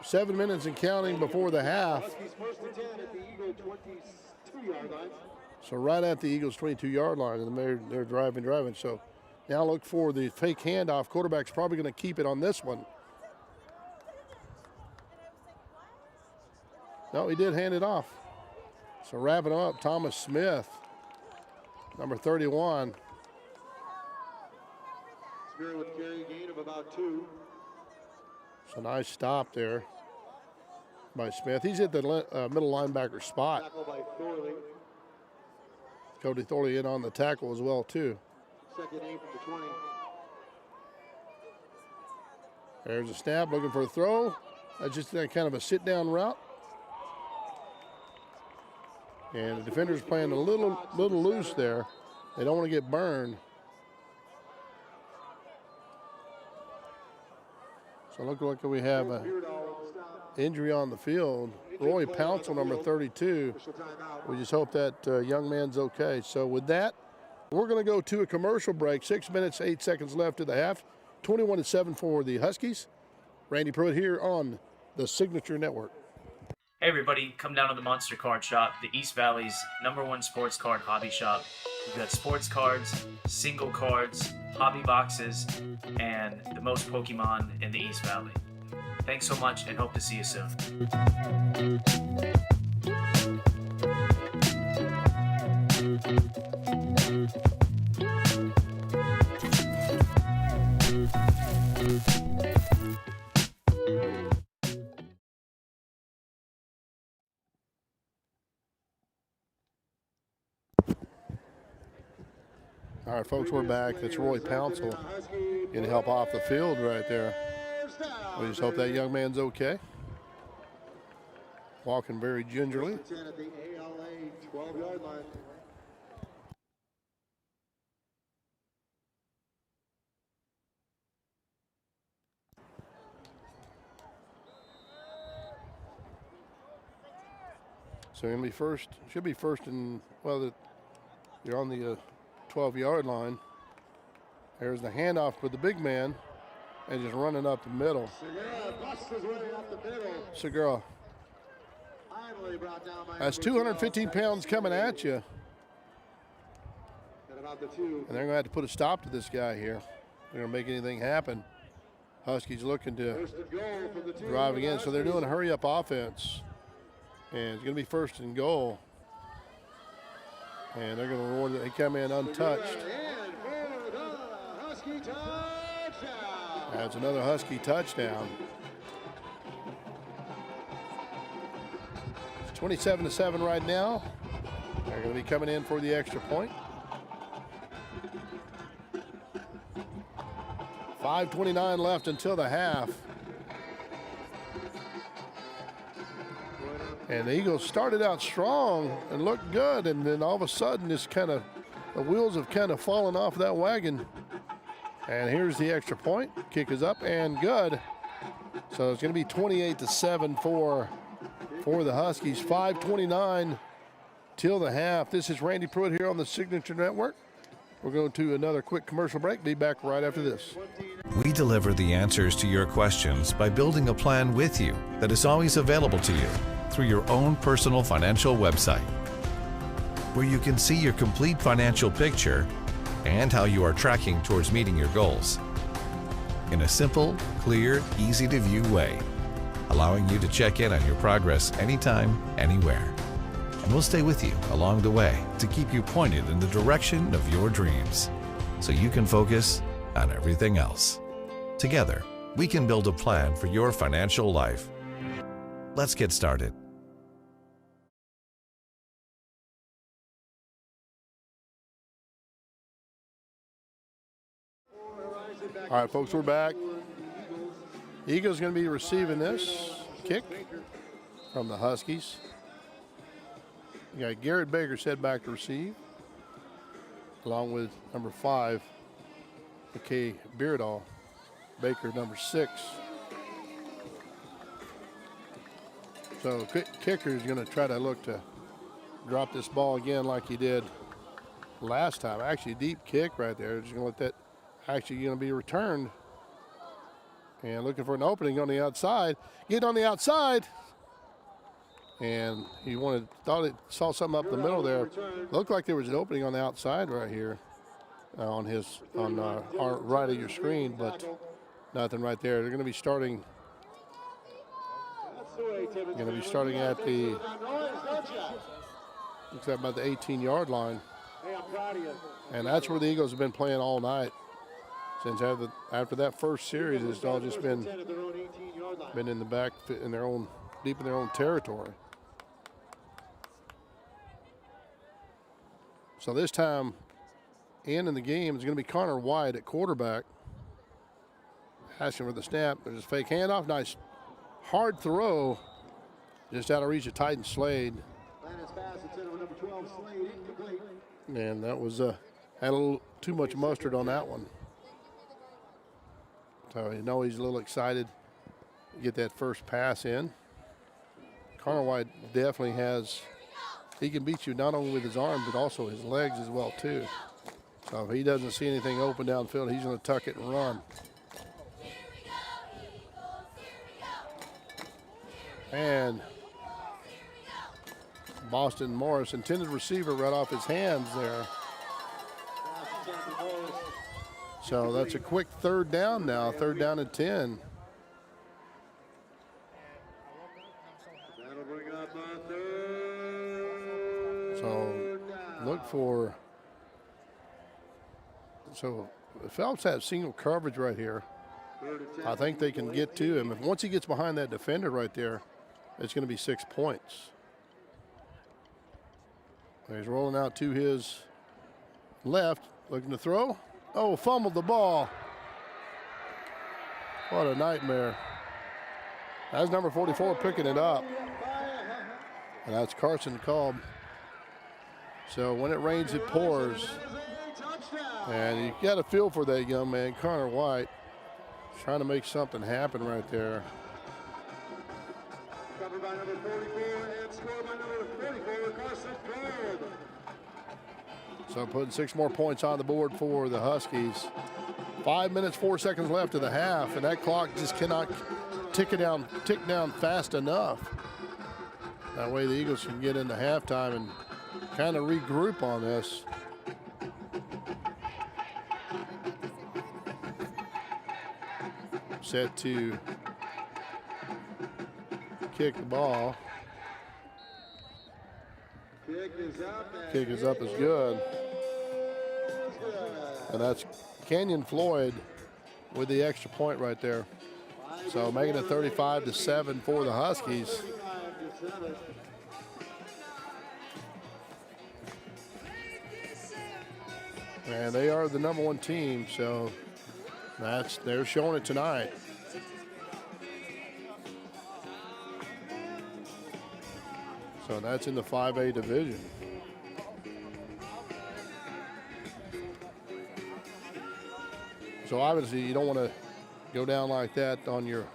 7 minutes and counting before the half. Huskies 1st and 10 at the Eagle 22-yard line. So right at the Eagles' 22-yard line, and they're driving. So now look for the fake handoff. Quarterback's probably going to keep it on this one. No, he did hand it off. So wrapping up, Thomas Smith, number 31. Spirit with carry, gain of about 2. So nice stop there by Smith. He's at the middle linebacker spot. Tackle by Thorley. Cody Thorley in on the tackle as well, too. Second aim from the 20. There's a snap, looking for a throw. That's just kind of a sit-down route. And the defender's playing a little loose there. They don't want to get burned. So look like we have an injury on the field. Roy Pouncil, number 32. We just hope that young man's okay. So with that, we're going to go to a commercial break. 6 minutes, 8 seconds left to the half. 21-7 for the Huskies. Randy Pruitt here on the Signature Network. Hey everybody, come down to the Monster Card Shop, the East Valley's #1 sports card hobby shop. We've got sports cards, single cards, hobby boxes, and the most Pokemon in the East Valley. Thanks so much and hope to see you soon. All right, folks, we're back. That's Roy Pouncil getting help off the field right there. We just hope that young man's okay. Walking very gingerly. 10 at the ALA 12-yard line. So he'll be first, should be first in, well, you're on the 12-yard line. There's the handoff with the big man and just running up the middle. Segura busts his way up the middle. Segura. Finally brought down by That's number 215 pounds coming at you. At about the 2. And they're going to have to put a stop to this guy here. They're going to make anything happen. Huskies looking to First and goal from the 2. drive again. So they're doing a hurry-up offense. And it's going to be first and goal. And they're going to reward it. They come in untouched. And for the Husky touchdown. That's another Husky touchdown. It's 27-7 right now. They're going to be coming in for the extra point. 5:29 left until the half. And the Eagles started out strong and looked good, and then all of a sudden, the wheels have kind of fallen off that wagon. And here's the extra point. Kick is up and good. So it's going to be 28-7 for the Huskies. 5:29 till the half. This is Randy Pruitt here on the Signature Network. We're going to another quick commercial break. Be back right after this. We deliver the answers to your questions by building a plan with you that is always available to you through your own personal financial website, where you can see your complete financial picture and how you are tracking towards meeting your goals in a simple, clear, easy-to-view way, allowing you to check in on your progress anytime, anywhere. And we'll stay with you along the way to keep you pointed in the direction of your dreams so you can focus on everything else. Together, we can build a plan for your financial life. Let's get started. All right, folks, we're back. Eagles going to be receiving this kick from the Huskies. You got Garrett Baker set back to receive, along with number 5, McKay Beardall. Baker, number 6. So kicker is going to try to look to drop this ball again like he did last time. Actually, deep kick right there. Just going to let that actually going to be returned. And looking for an opening on the outside. Get on the outside. And he thought it saw something up the middle there. Looked like there was an opening on the outside right here on our right of your screen, but nothing right there. They're going to be starting. Going to be starting at the, looks like about the 18-yard line. And that's where the Eagles have been playing all night. Since after that first series, it's all just been in the back in their own deep in their own territory. So this time in the game is going to be Connor White at quarterback. Asking for the snap. There's a fake handoff. Nice hard throw. Just out of reach of Titan Slade. And that was had a little too much mustard on that one. So you know he's a little excited to get that first pass in. Connor White definitely has, he can beat you not only with his arm, but also his legs as well too. So if he doesn't see anything open downfield, he's going to tuck it and run. And Boston Morris, intended receiver, right off his hands there. So that's a quick third down now, 3rd down and 10. So look for, so if Phelps has single coverage right here, I think they can get to him. If once he gets behind that defender right there, it's going to be 6 points. He's rolling out to his left, looking to throw. Oh, fumbled the ball. What a nightmare. That's number 44 picking it up. And that's Carson Cobb. So when it rains, it pours. And you got a feel for that young man, Connor White, trying to make something happen right there. Covered by number 44 and scored by number 44, Carson Cobb. So putting 6 more points on the board for the Huskies. 5 minutes, 4 seconds left of the half, and that clock just cannot tick down fast enough. That way the Eagles can get into halftime and kind of regroup on this. Set to kick the ball. Kick is up is good. And that's Kenyon Floyd with the extra point right there. So making it 35-7 for the Huskies. And they are the #1 team, so they're showing it tonight. So that's in the 5A division. So obviously you don't want to go down like that on your,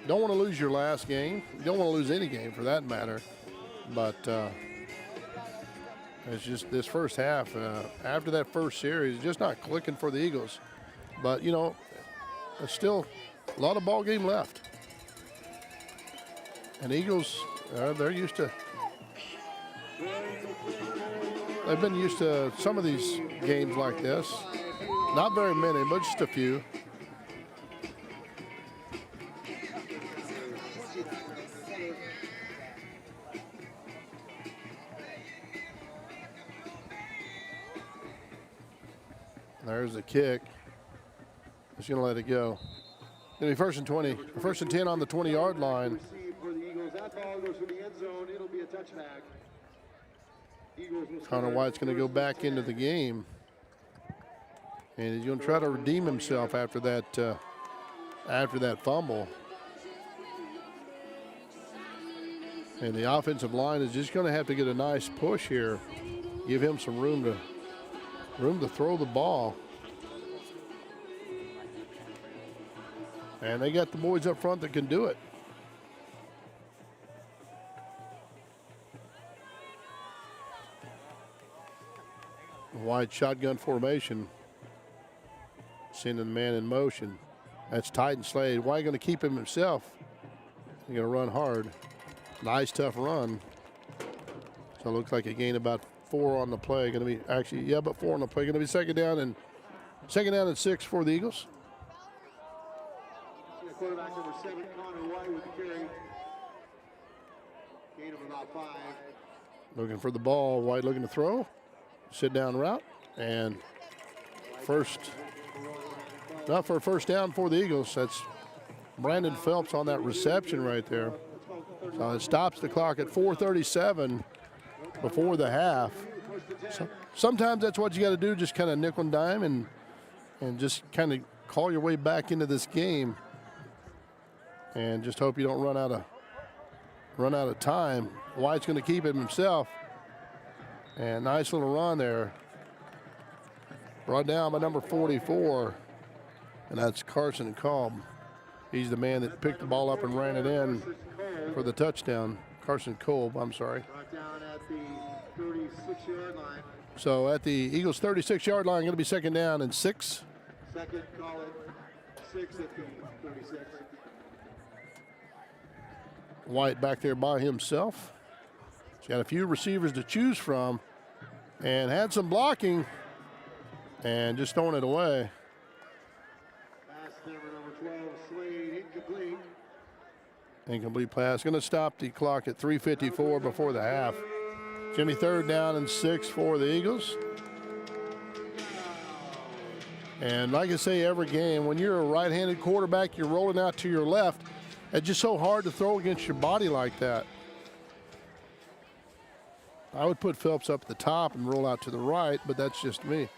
don't want to lose your last game. You don't want to lose any game for that matter. But it's just this first half, after that first series, it's just not clicking for the Eagles. But, you know, there's still a lot of ball game left. And Eagles, they're used to, they've been used to some of these games like this. Not very many, but just a few. There's the kick. Just gonna let it go. Gonna be 1st and 20, 1st and 10 on the 20-yard line. That ball goes for the end zone. It'll be a touchback. Connor White's gonna go back into the game. And he's going to try to redeem himself after that fumble. And the offensive line is just going to have to get a nice push here. Give him some room to throw the ball. And they got the boys up front that can do it. Wide shotgun formation. Sending the man in motion. That's Titan Slade. Why going to keep him himself? He's going to run hard. Nice, tough run. So it looks like a gain about 4 on the play. Going to be actually, yeah, but 4 on the play. Going to be second down and 6 for the Eagles. Quarterback number 7, Connor White with the carry. Gain of about 5. Looking for the ball. White looking to throw. Sit down route. And first, not for a first down for the Eagles. That's Brandon Phelps on that reception right there. So it stops the clock at 4:37 before the half. So sometimes that's what you got to do, just kind of nickel and dime and just kind of call your way back into this game, and just hope you don't run out of time. White's going to keep it himself, and nice little run there. Brought down by number 44, and that's Carson Kolb. He's the man that picked the ball up and ran it in for the touchdown. Carson Kolb, I'm sorry. Brought down at the 36-yard line. So at the Eagles' 36-yard line, going to be second down and 6. Second, call it 6 at the 36. White back there by himself. He's got a few receivers to choose from and had some blocking and just throwing it away. Pass number 12, Slade, incomplete. Incomplete pass. Going to stop the clock at 3:54 before the half. Jimmy, third down and 6 for the Eagles. And like I say, every game, when you're a right-handed quarterback, you're rolling out to your left. It's just so hard to throw against your body like that. I would put Phelps up at the top and roll out to the right, but that's just me.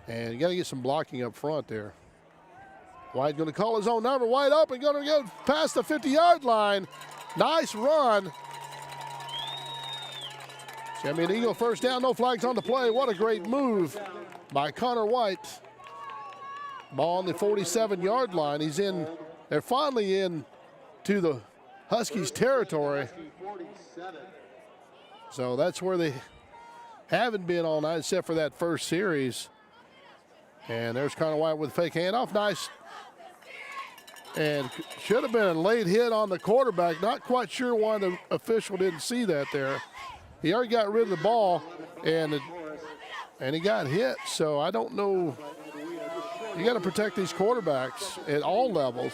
And you got to get some blocking up front there. White going to call his own number. White open, going to go past the 50-yard line. Nice run. An Eagle first down, no flags on the play. What a great move by Connor White. Ball on the 47-yard line. He's in, they're finally in to the Huskies territory. So that's where they haven't been all night except for that first series. And there's Connor White with a fake handoff. Nice. And should have been a late hit on the quarterback. Not quite sure why the official didn't see that there. He already got rid of the ball, and he got hit. So I don't know. You got to protect these quarterbacks at all levels.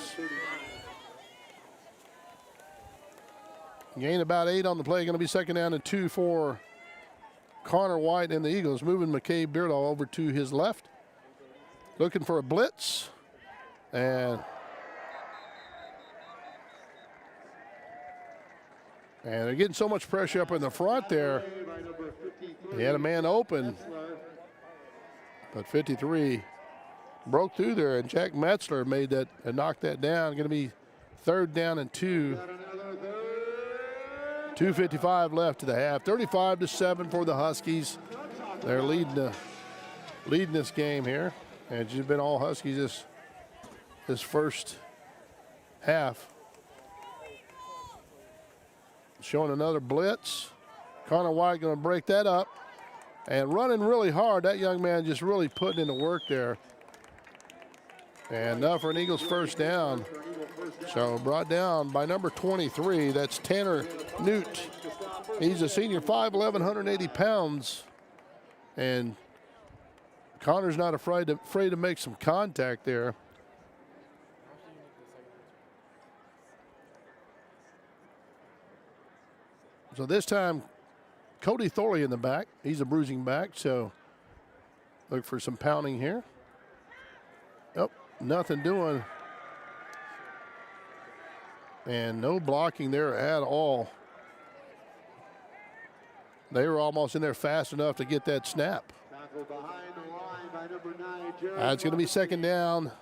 Gain about 8 on the play. Going to be second down and 2 for Connor White and the Eagles. Moving McCabe Beardaw over to his left. Looking for a blitz. And they're getting so much pressure up in the front there. He had a man open. But 53 broke through there, and Jack Metzler made that and knocked that down. Going to be third down and 2. 2:55 left to the half. 35-7 for the Huskies. They're leading this game here. And it's just been all Huskies this first half. Showing another blitz. Connor White going to break that up. And running really hard. That young man just really putting in the work there. And now for an Eagles first down. So brought down by number 23. That's Tanner Newt. He's a senior, 5'11", 180 pounds. And Connor's not afraid to make some contact there. So this time, Cody Thorley in the back. He's a bruising back, so look for some pounding here. Nope, nothing doing. And no blocking there at all. They were almost in there fast enough to get that snap. It's going to be second down.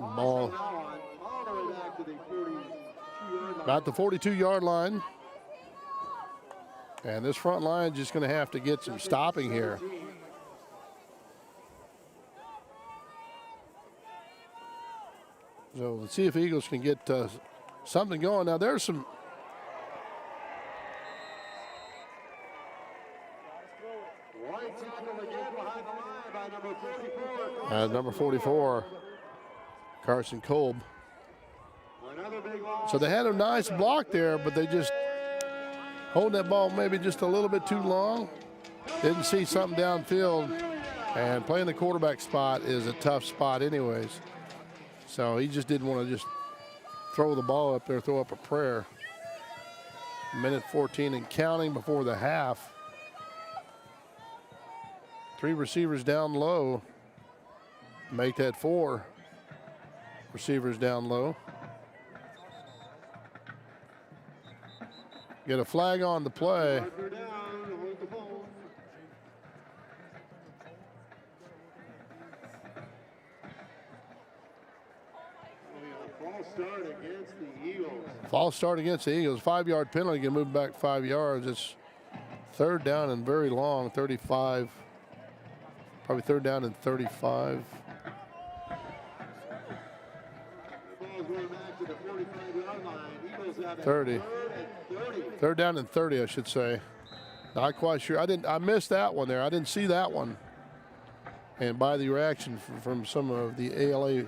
Ball about the 42-yard line. And this front line just going to have to get some stopping here. So let's see if Eagles can get something going. Now there's some. Number 44, Carson Kolb. So they had a nice block there, but they just holding that ball maybe just a little bit too long. Didn't see something downfield, and playing the quarterback spot is a tough spot anyways. So he just didn't want to just throw the ball up there, throw up a prayer. Minute 14 and counting before the half. 3 receivers down low. make that 4 receivers down low. Get a flag on the play. Marker down, hold the phone. False start against the Eagles. False start against the Eagles. 5-yard penalty, get moved back 5 yards. It's 3rd down and very long, 35. Probably 3rd down and 35. The ball's going back to the 45-yard line. Eagles have it 30. 3rd and 30. 3rd down and 30, I should say. Not quite sure. I missed that one there. I didn't see that one. And by the reaction from some of the ALA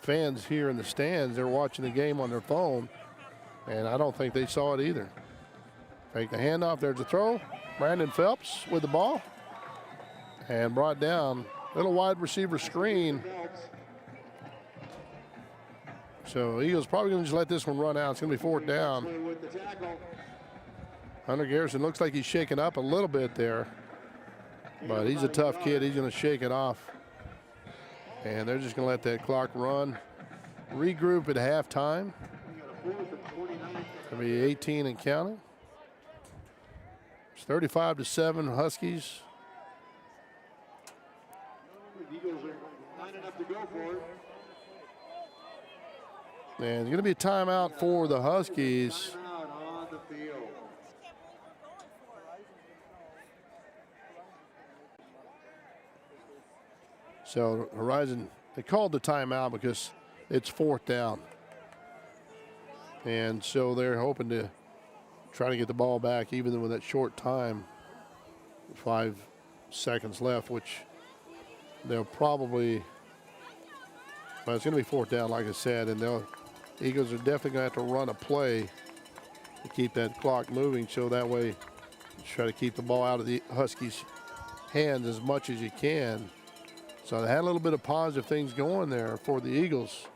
fans here in the stands, they're watching the game on their phone, and I don't think they saw it either. Take the handoff. There's a throw. Brandon Phelps with the ball and brought down. Little wide receiver screen. So Eagles probably going to just let this one run out. It's going to be 4th down. With the tackle. Hunter Garrison looks like he's shaking up a little bit there, but he's a tough kid. He's going to shake it off. And they're just going to let that clock run. Regroup at halftime. It'll be 18 and counting. It's 35-7 Huskies. The Eagles are lining up to go for it. And there's going to be a timeout for the Huskies. Timeout on the field. So Horizon, they called the timeout because it's 4th down. And so they're hoping to try to get the ball back even with that short time, 5 seconds left, which they'll probably, well, it's going to be 4th down, like I said, and the Eagles are definitely going to have to run a play to keep that clock moving, so that way try to keep the ball out of the Huskies' hands as much as you can. So they had a little bit of positive things going there for the Eagles.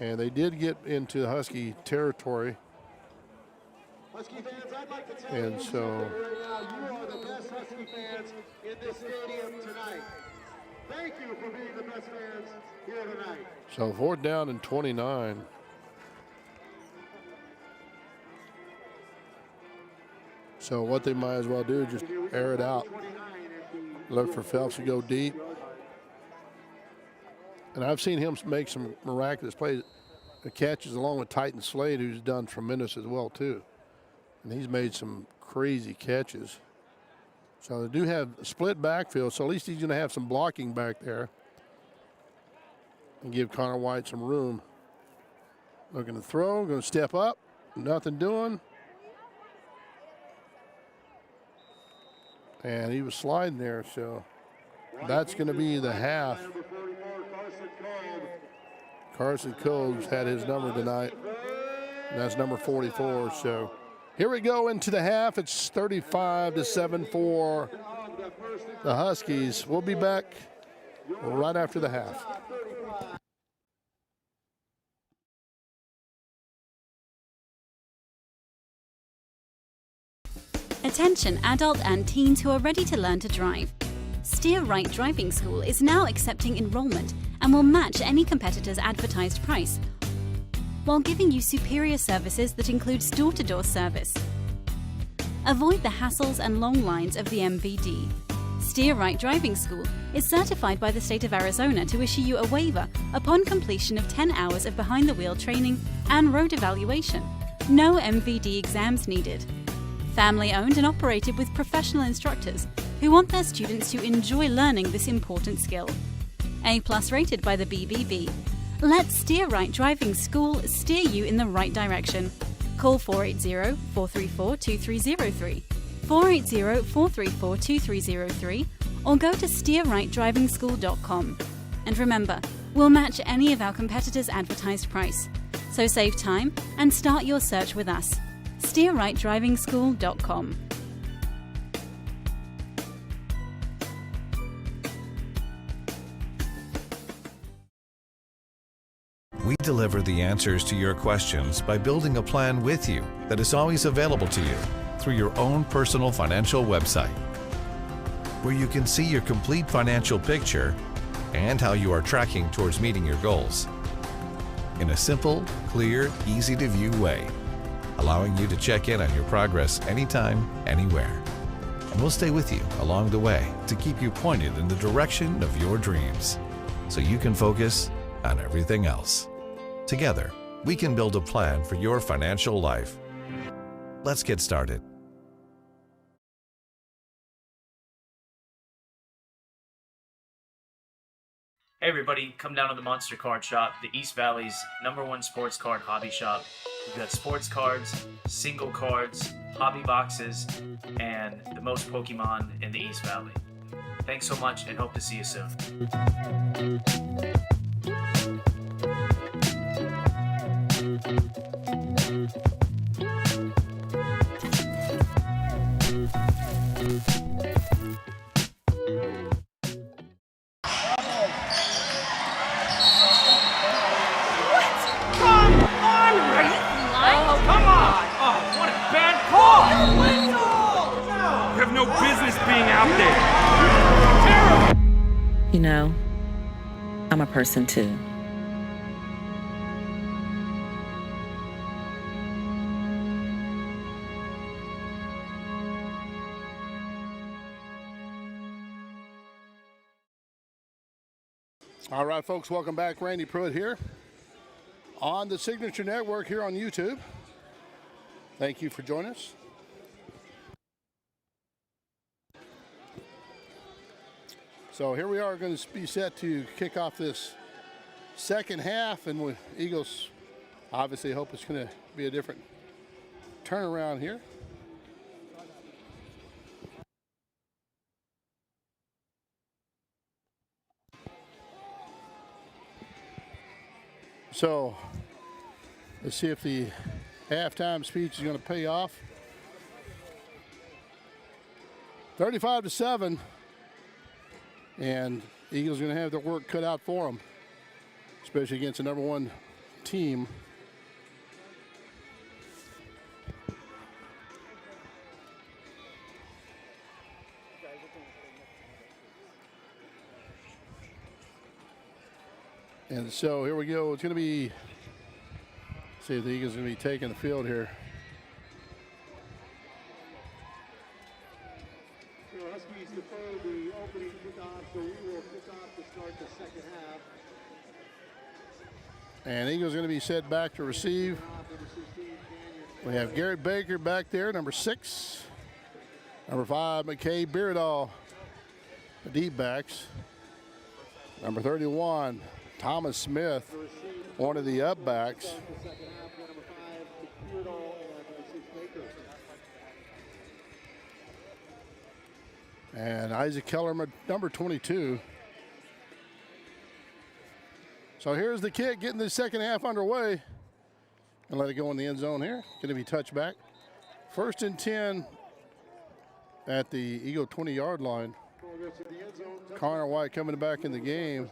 And they did get into Husky territory. Husky fans, I'd like to tell And you so right now, you are the best Husky fans in this stadium tonight. Thank you for being the best fans here tonight. So 4th down and 29. So what they might as well do is just air it out. Look for Phelps to go deep. And I've seen him make some miraculous plays, catches along with Titan Slade, who's done tremendous as well too. And he's made some crazy catches. So they do have a split backfield, so at least he's going to have some blocking back there and give Connor White some room. Looking to throw, going to step up, nothing doing. And he was sliding there, so that's going to be the half. Carson Coles had his number tonight. And that's number 44. So here we go into the half. It's 35-7 for the Huskies. We'll be back right after the half. Attention adult and teens who are ready to learn to drive. Steer Right Driving School is now accepting enrollment and will match any competitor's advertised price, while giving you superior services that includes door-to-door service. Avoid the hassles and long lines of the MVD. Steer Right Driving School is certified by the state of Arizona to issue you a waiver upon completion of 10 hours of behind-the-wheel training and road evaluation. No MVD exams needed. Family-owned and operated with professional instructors who want their students to enjoy learning this important skill. A+ rated by the BBB. Let Steer Right Driving School steer you in the right direction. Call 480-434-2303, 480-434-2303, or go to steerrightdrivingschool.com. And remember, we'll match any of our competitors' advertised price. So save time and start your search with us. steerrightdrivingschool.com. We deliver the answers to your questions by building a plan with you that is always available to you through your own personal financial website, where you can see your complete financial picture and how you are tracking towards meeting your goals in a simple, clear, easy-to-view way, allowing you to check in on your progress anytime, anywhere. And we'll stay with you along the way to keep you pointed in the direction of your dreams so you can focus on everything else. Together, we can build a plan for your financial life. Let's get started. Hey everybody, come down to the Monster Card Shop, the East Valley's #1 sports card hobby shop. We've got sports cards, single cards, hobby boxes, and the most Pokemon in the East Valley. Thanks so much and hope to see you soon. You have no business being out there. You know, I'm a person too. All right, folks, welcome back. Randy Pruitt here on the Signature Network here on YouTube. Thank you for joining us. So here we are going to be set to kick off this second half, and with Eagles obviously hope it's going to be a different turnaround here. So let's see if the halftime speech is going to pay off. 35-7, and Eagles are going to have their work cut out for them, especially against the #1 team. And so here we go. It's going to be, see if the Eagles are going to be taking the field here. The Huskies defer the opening kickoff, so we will kick off to start the second half. And Eagles are going to be set back to receive. We have Garrett Baker back there, number 6. Number 5, McKay Beardall, the deep backs. Number 31, Thomas Smith, one of the up backs. And Isaac Keller, number 22. So here's the kick, getting the second half underway. And let it go in the end zone here. Going to be touched back. 1st and 10 at the Eagle 20-yard line. Connor White coming back in the game.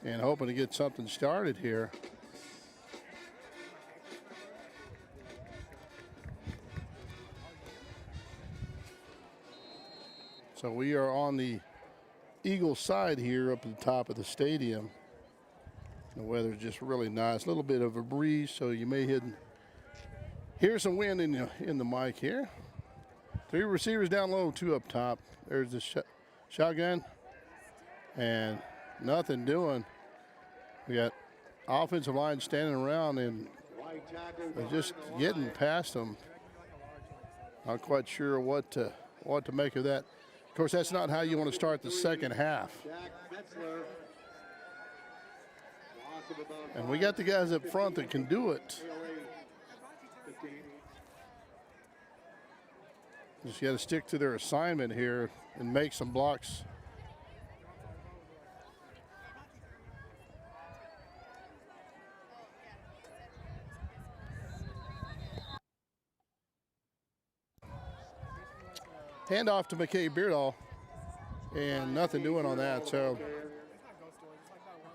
And hoping to get something started here. So we are on the Eagle side here up at the top of the stadium. The weather's just really nice. A little bit of a breeze, so you may hear some wind in the mic here. 3 receivers down low, 2 up top. There's the shotgun. And nothing doing. We got offensive line standing around and they're just getting past them. Not quite sure what to make of that. Of course, that's not how you want to start the second half. And we got the guys up front that can do it. Just got to stick to their assignment here and make some blocks. Hand off to McKay Beardall, and nothing doing on that. So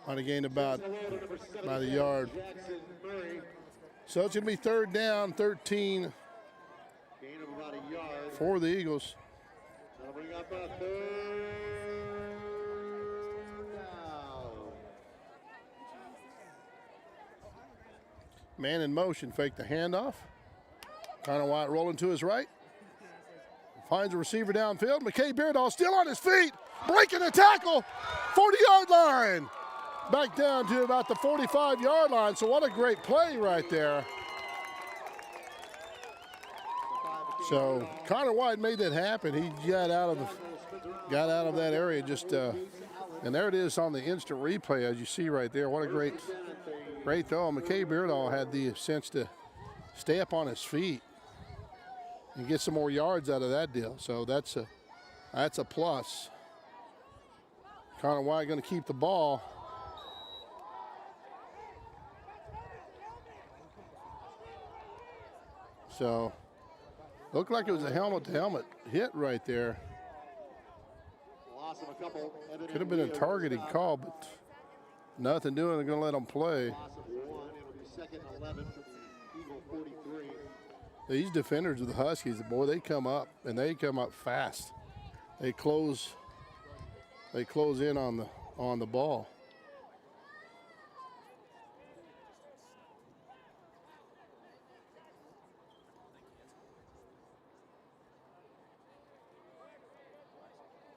might have gained about a yard. So it's going to be 3rd down, 13 for the Eagles. They'll bring up Man in motion, fake the handoff. Connor White rolling to his right. Finds a receiver downfield. McKay Beardall still on his feet. Breaking the tackle. 40-yard line. Back down to about the 45-yard line. So what a great play right there. So Connor White made that happen. He got out of that area just and there it is on the instant replay as you see right there. What a great throw. McKay Beardall had the sense to stay up on his feet and get some more yards out of that deal. So that's a plus. Connor White going to keep the ball. So looked like it was a helmet-to-helmet hit right there. Could have been a targeting call, but nothing doing. They're going to let them play. These defenders of the Huskies, boy, they come up, and they come up fast. They close in on the ball.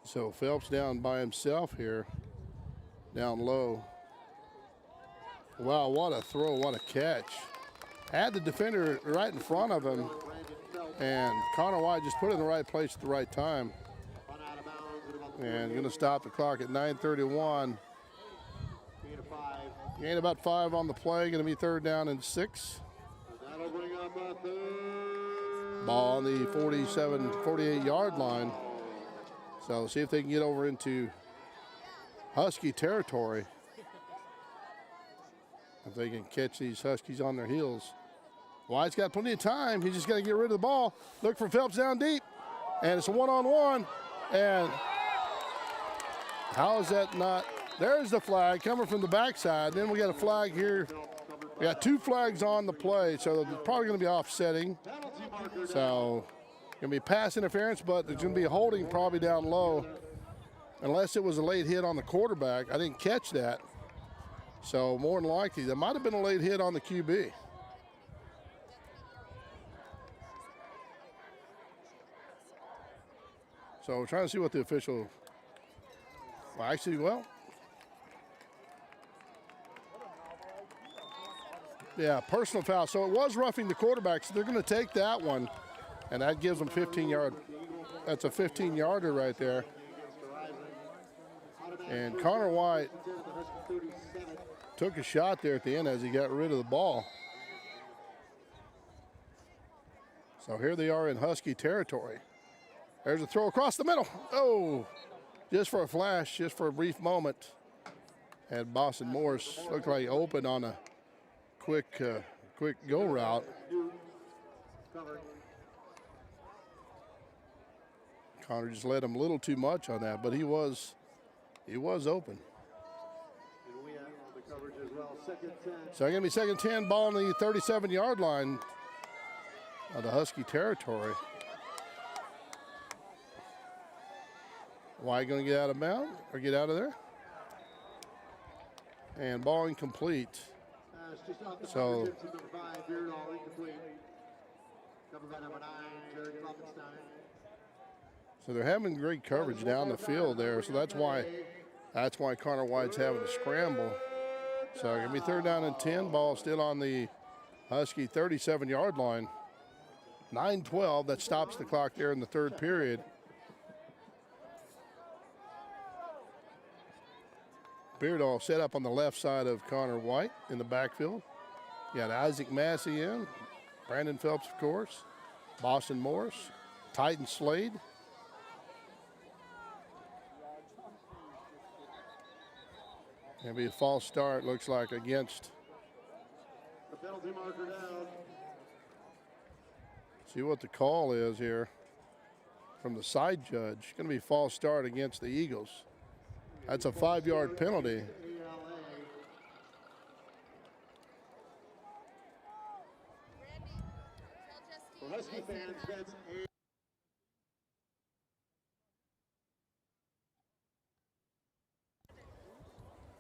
So Phelps down by himself here, down low. Wow, what a throw, what a catch. Had the defender right in front of him, and Connor White just put it in the right place at the right time. And going to stop the clock at 9:31. Gain about 5 on the play, going to be 3rd down and 6. Ball on the 48-yard line. So see if they can get over into Husky territory. If they can catch these Huskies on their heels. White's got plenty of time. He's just got to get rid of the ball. Look for Phelps down deep. And it's a one-on-one. And how is that not? There's the flag coming from the backside. Then we got a flag here. We got 2 flags on the play, so they're probably going to be offsetting. So going to be pass interference, but there's going to be a holding probably down low. Unless it was a late hit on the quarterback. I didn't catch that. So more than likely, there might have been a late hit on the QB. So we're trying to see what the official, yeah, personal foul. So it was roughing the quarterback, so they're going to take that one, and that gives them 15-yard. That's a 15-yarder right there. And Connor White took a shot there at the end as he got rid of the ball. So here they are in Husky territory. There's a throw across the middle. Oh, just for a flash, just for a brief moment. And Boston Morris looked like he opened on a quick go route. Connor just led him a little too much on that, but he was open. So going to be 2nd 10, ball on the 37-yard line of the Husky territory. White going to get out of bounds or get out of there. And ball incomplete. So they're having great coverage down the field there. So that's why Connor White's having to scramble. So going to be 3rd down and 10. Ball still on the Husky 37-yard line. 9-12. That stops the clock there in the 3rd period. Beardall set up on the left side of Connor White in the backfield. You got Isaac Massey in, Brandon Phelps, of course, Boston Morris, Titan Slade. Gonna be a false start, looks like, against. The penalty marker down. See what the call is here from the side judge. Gonna be a false start against the Eagles. That's a 5-yard penalty. For Husky fans, that's a.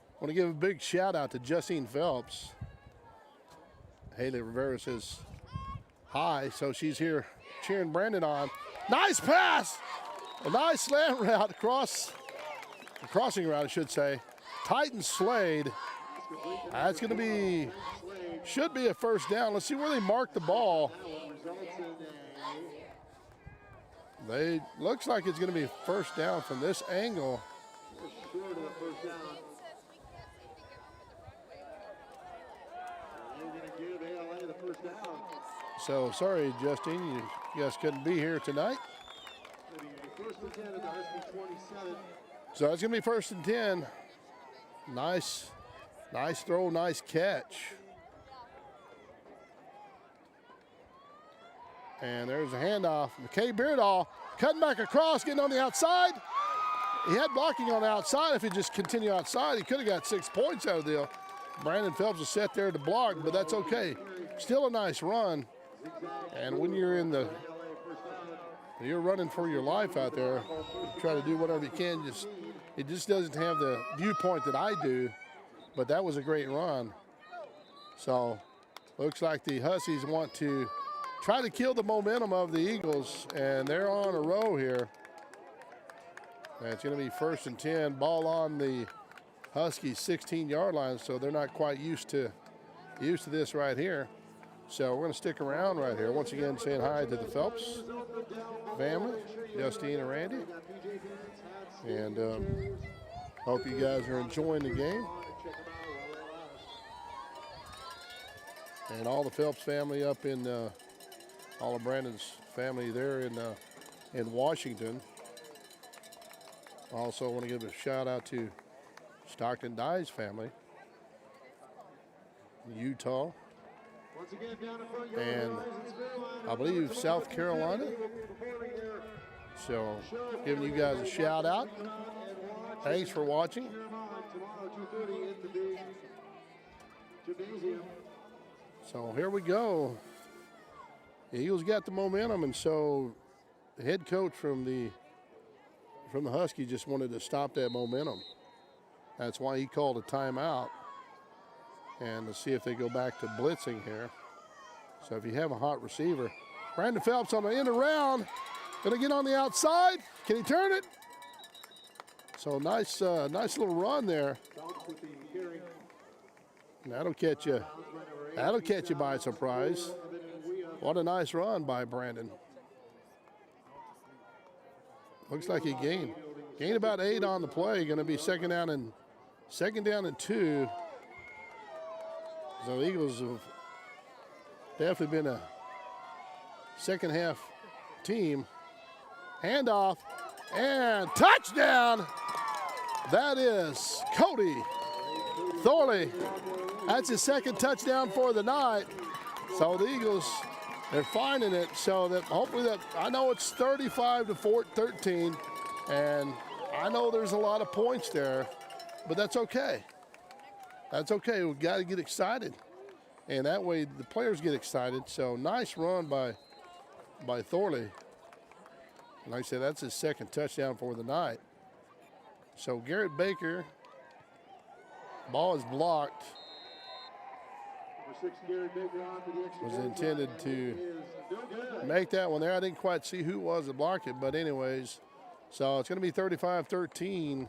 I want to give a big shout out to Justine Phelps Haley Rivera says hi, so she's here cheering Brandon on. Nice pass! A nice slant route across, a crossing route, I should say. Titan Slade. That's going to be, should be a first down. Let's see where they mark the ball. Looks like it's going to be first down from this angle. So sorry, Justine, you guys couldn't be here tonight. So it's going to be 1st and 10. Nice throw, nice catch. And there's a handoff. McKay Beardall cutting back across, getting on the outside. He had blocking on the outside. If he just continued outside, he could have got 6 points out of the deal. Brandon Phelps is set there to block, but that's okay. Still a nice run. And when you're you're running for your life out there, you try to do whatever you can. It just doesn't have the viewpoint that I do, but that was a great run. So looks like the Huskies want to try to kill the momentum of the Eagles, and they're on a row here. And it's going to be 1st and 10, ball on the Huskies 16-yard line, so they're not quite used to this right here. So we're going to stick around right here. Once again, saying hi to the Phelps family, Justine and Randy. And hope you guys are enjoying the game. And all the Phelps family up in, all of Brandon's family there in Washington. Also want to give a shout out to Stockton Dye's family, Utah, and I believe South Carolina. So giving you guys a shout out. Thanks for watching. So here we go. The Eagles got the momentum, and so the head coach from the Huskies just wanted to stop that momentum. That's why he called a timeout, and to see if they go back to blitzing here. So if you have a hot receiver, Brandon Phelps on the end around, gonna get on the outside. Can he turn it? So nice little run there. That'll catch you. That'll catch you by surprise. What a nice run by Brandon. Looks like he gained about 8 on the play. Going to be second down and 2. So the Eagles have definitely been a second half team. Handoff and touchdown. That is Cody Thorley. That's his second touchdown for the night. So the Eagles, they're finding it, so that hopefully that, I know it's 35-13, and I know there's a lot of points there, but that's okay. That's okay. We've got to get excited, and that way the players get excited. So nice run by Thorley. Like I said, that's his second touchdown for the night. So Garrett Baker, ball is blocked. Was intended to make that one there. I didn't quite see who it was that blocked it, but anyways, so it's going to be 35-13,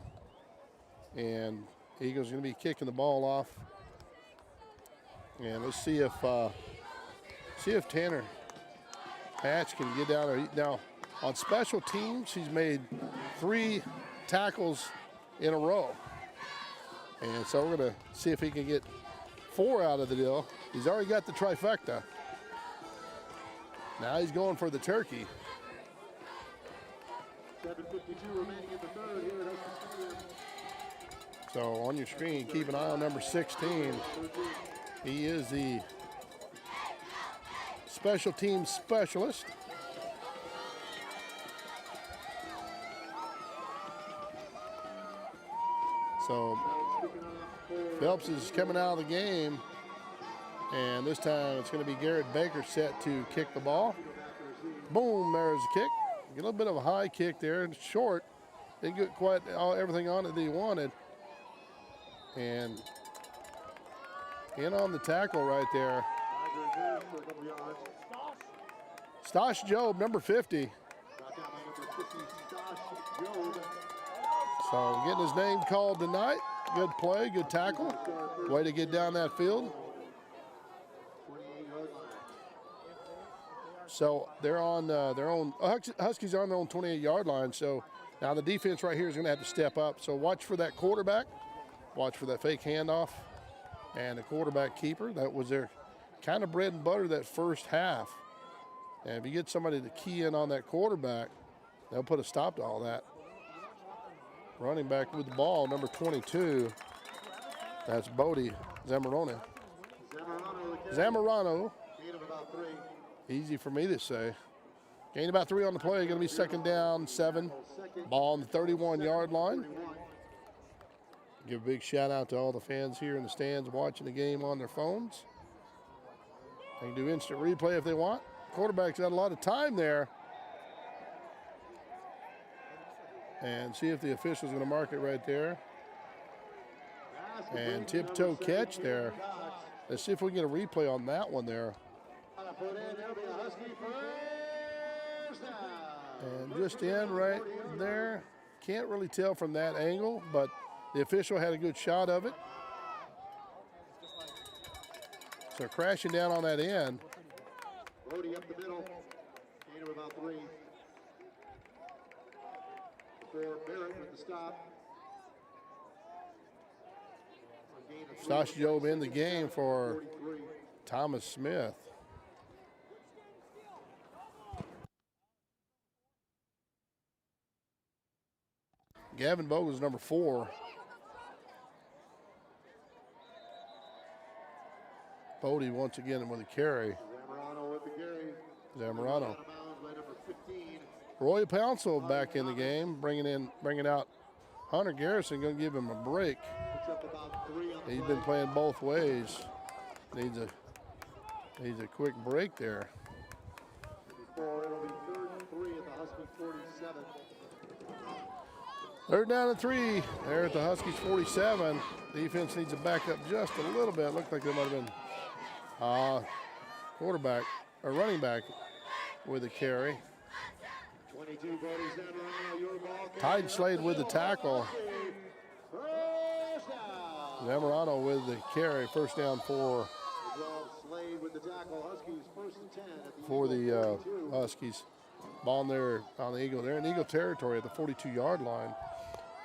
and Eagles going to be kicking the ball off. And let's see if Tanner Hatch can get down there. Now, on special teams, he's made 3 tackles in a row, and so we're going to see if he can get 4 out of the deal. He's already got the trifecta. Now he's going for the turkey. 7:52 remaining in the third here at Husky Stadium. So on your screen, keep an eye on number 16. He is the special teams specialist. So Phelps is coming out of the game, and this time it's going to be Garrett Baker set to kick the ball. Boom, there's a kick. A little bit of a high kick there, and short. Didn't get quite everything on it that he wanted. And in on the tackle right there removed for a couple yards. Stosh Job, number 50. Brought down by number 50, Stosh Job. So getting his name called tonight. Good play, good tackle. Way to get down that field. 28-yard line. So they're on their own. Huskies are on their own 28-yard line. So now the defense right here is going to have to step up. So watch for that quarterback. Watch for that fake handoff. And the quarterback keeper. That was their kind of bread and butter that first half. And if you get somebody to key in on that quarterback, they'll put a stop to all that. Running back with the ball, number 22. That's Bodie Zamorano. Zamorano. Gain of about 3. Easy for me to say. Gain about 3 on the play. Going to be second down, 7. Ball on the 31-yard line. Give a big shout out to all the fans here in the stands watching the game on their phones. They can do instant replay if they want. Quarterback's got a lot of time there. And see if the official's going to mark it right there. And tiptoe catch there. Let's see if we can get a replay on that one there. And just in right there. Can't really tell from that angle, but the official had a good shot of it. So crashing down on that end. Bodie up the middle. Gain of about 3. For Barrett with the stop. Stosh Job in the game for Thomas Smith. Gavin Bogle's number 4. Bodie once again with a carry. Zamorano with the carry. Zamorano. By number 15. Roy Pouncil back in the game, bringing out Hunter Garrison, going to give him a break. Picks up about 3 on the He's play. been playing both ways. Needs a quick break there. Before it'll be 3rd and 3 at the Huskies 47. 3rd down and 3 there at the Huskies 47. Defense needs to back up just a little bit. Looked like there might have been quarterback or running back with a carry. 22 Bodie Zamorano, your ball. Tide Slade with the tackle. First down. Zamorano with the carry. First down for Slade with the tackle. Huskies 1st and 10 at the for the 42. Huskies. Ball there on the Eagle. They're in Eagle territory at the 42-yard line.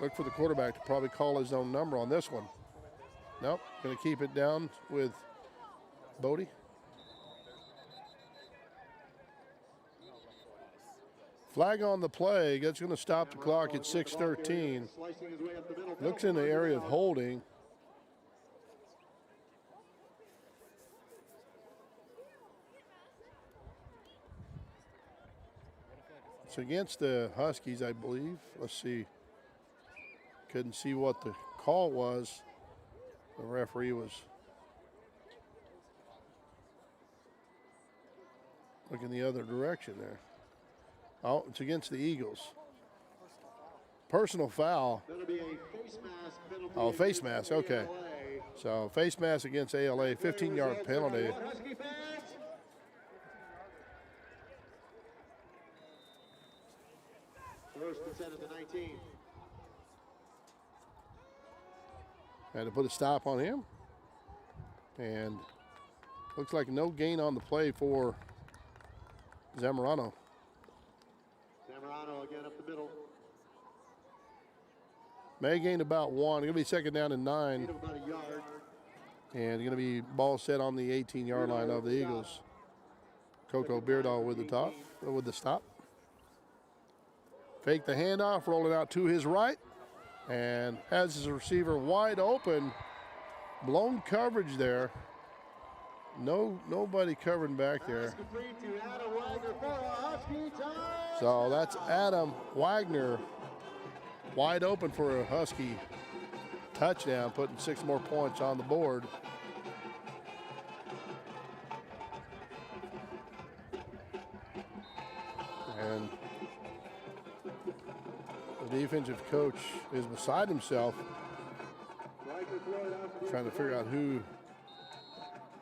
Look for the quarterback to probably call his own number on this one. Nope, going to keep it down with Bodie. Flag on the play. That's going to stop the clock at 6:13. Slicing his way up the middle. Looks in the area of holding. It's against the Huskies, I believe. Let's see. Couldn't see what the call was. The referee was looking the other direction there. Oh, it's against the Eagles. Personal foul. That'll be a face mask penalty. Oh, face mask, okay. So face mask against ALA, 15-yard penalty. Husky fans. First and 10 at the 19. Had to put a stop on him. And looks like no gain on the play for Zamorano. Zamorano again up the middle. May gain about 1. Going to be second down and 9. Gain of about a yard. And going to be ball set on the 18-yard line of the Eagles. Coco Beardall with the stop. Fake the handoff, roll it out to his right. And has his receiver wide open. Blown coverage there. Nobody covering back there. So that's Adam Wagner wide open for a Husky touchdown, putting 6 more points on the board. And the defensive coach is beside himself, trying to figure out who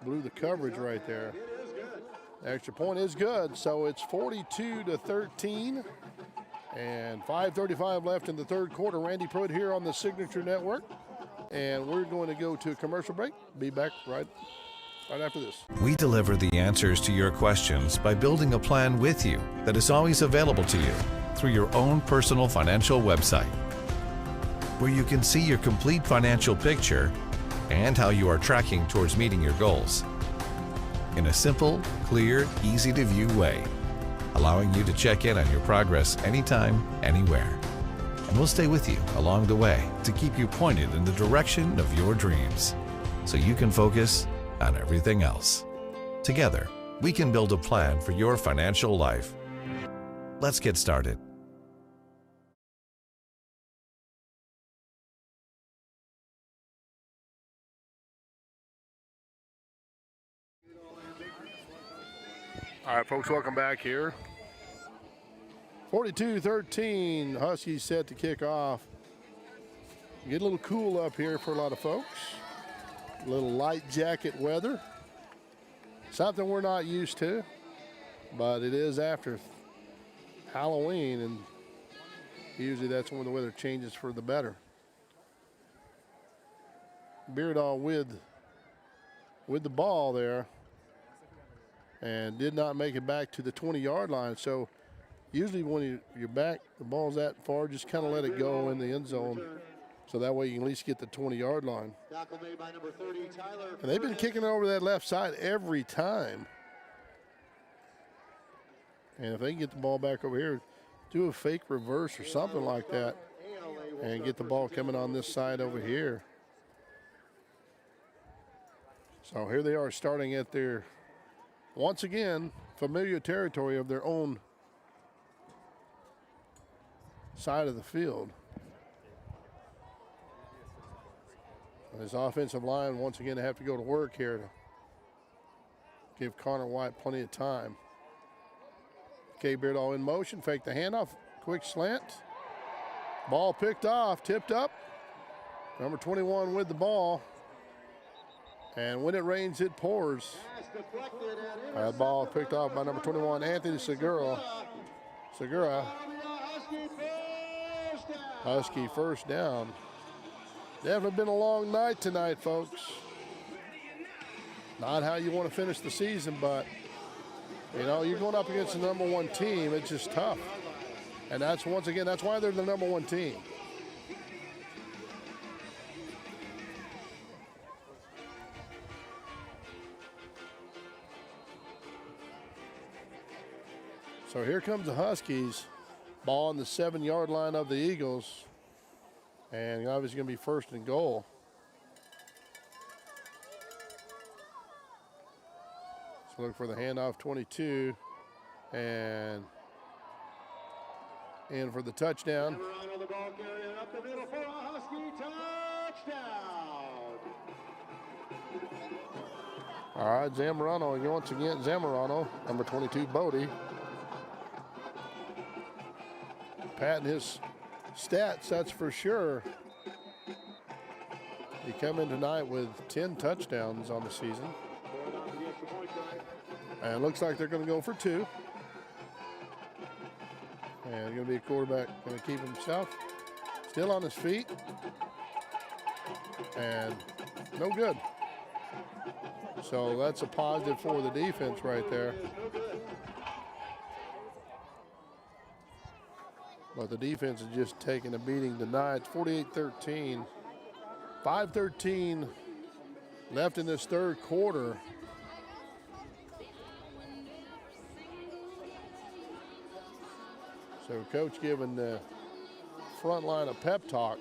blew the coverage right there. Extra point is good, so it's 42-13. And 5:35 left in the third quarter. Randy Pruitt here on the Signature Network. And we're going to go to a commercial break. Be back right after this. We deliver the answers to your questions by building a plan with you that is always available to you through your own personal financial website, where you can see your complete financial picture and how you are tracking towards meeting your goals in a simple, clear, easy-to-view way, allowing you to check in on your progress anytime, anywhere. And we'll stay with you along the way to keep you pointed in the direction of your dreams so you can focus on everything else. Together, we can build a plan for your financial life. Let's get started. All right, folks, welcome back here. 42-13, Huskies set to kick off. Get a little cool up here for a lot of folks. A little light jacket weather. Something we're not used to, but it is after Halloween, and usually that's when the weather changes for the better. Beardahl with the ball there, and did not make it back to the 20-yard line. So usually when you're back, the ball's that far, just kind of let it go in the end zone. So that way you can at least get the 20-yard line. And they've been kicking it over that left side every time. And if they can get the ball back over here, do a fake reverse or something like that, and get the ball coming on this side over here. So here they are starting at their, once again, familiar territory of their own side of the field. This offensive line, once again, have to go to work here to give Connor White plenty of time. Okay, Beardahl in motion, fake the handoff, quick slant. Ball picked off, tipped up. Number 21 with the ball. And when it rains, it pours. That ball picked off by number 21, Anthony Segura. Husky first down. Definitely been a long night tonight, folks. Not how you want to finish the season, but, you know, you're going up against the number one team. It's just tough. And that's, once again, that's why they're the number one team. So here comes the Huskies. Ball on the 7-yard line of the Eagles. And obviously going to be first and goal. So look for the handoff, 22. And in for the touchdown. The ball carrier up the middle for a Husky touchdown. All right, Zamorano, once again, Zamorano, number 22, Bodie. Patting his stats, that's for sure. He come in tonight with 10 touchdowns on the season. And it looks like they're going to go for 2. And going to be a quarterback going to keep himself still on his feet. And no good. So that's a positive for the defense right there. But the defense is just taking a beating tonight. 48-13. 5:13 left in this third quarter. So coach giving the front line a pep talk.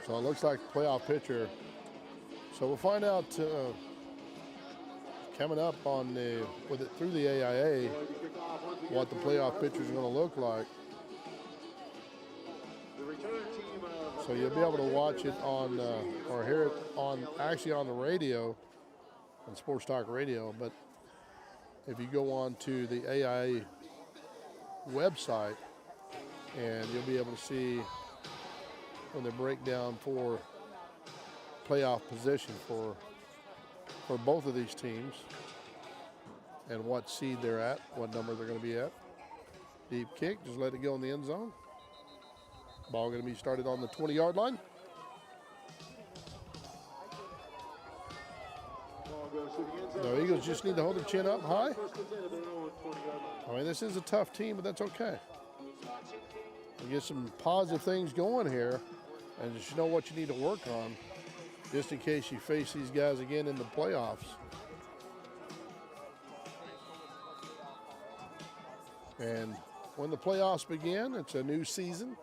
So it looks like the playoff pitcher. So we'll find out coming up on through the AIA what the playoff pitchers are going to look like. So you'll be able to watch it on or hear it on the radio, on Sports Talk Radio. But if you go on to the AIA website, And you'll be able to see when they break down for playoff position for both of these teams and what seed they're at, what number they're going to be at. Deep kick, just let it go in the end zone. Ball going to be started on the 20-yard line. The Eagles just need to hold their chin up high. I mean, this is a tough team, but that's okay. You get some positive things going here, and just know what you need to work on, just in case you face these guys again in the playoffs. And when the playoffs begin, it's a new season.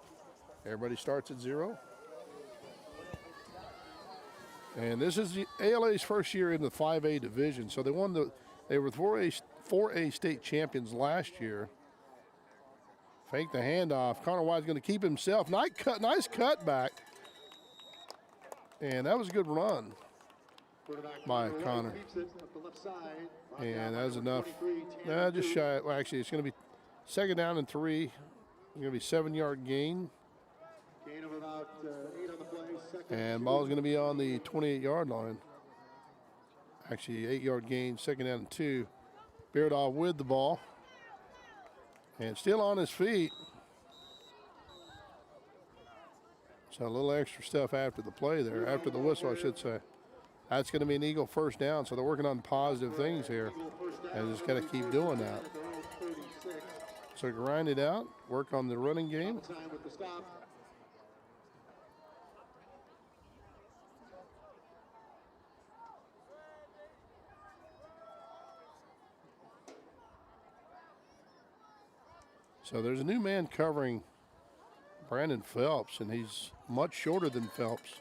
Everybody starts at 0. And this is the ALA's first year in the 5A division. So they were 4A state champions last year. Fake the handoff. Connor White's going to keep himself. Nice cut back. And that was a good run by Connor. And that was enough. Nah, just shy. Well, actually, it's going to be second down and 3. It's going to be 7-yard gain. Gain of about 8 on the play. And ball's going to be on the 28-yard line. Actually, 8-yard gain, second down and 2. Beardoff with the ball. And still on his feet. So a little extra stuff after the play there, after the whistle, I should say. That's going to be an Eagle first down, so they're working on positive things here. And just got to keep doing that. So grind it out, work on the running game. So there's a new man covering Brandon Phelps, and he's much shorter than Phelps.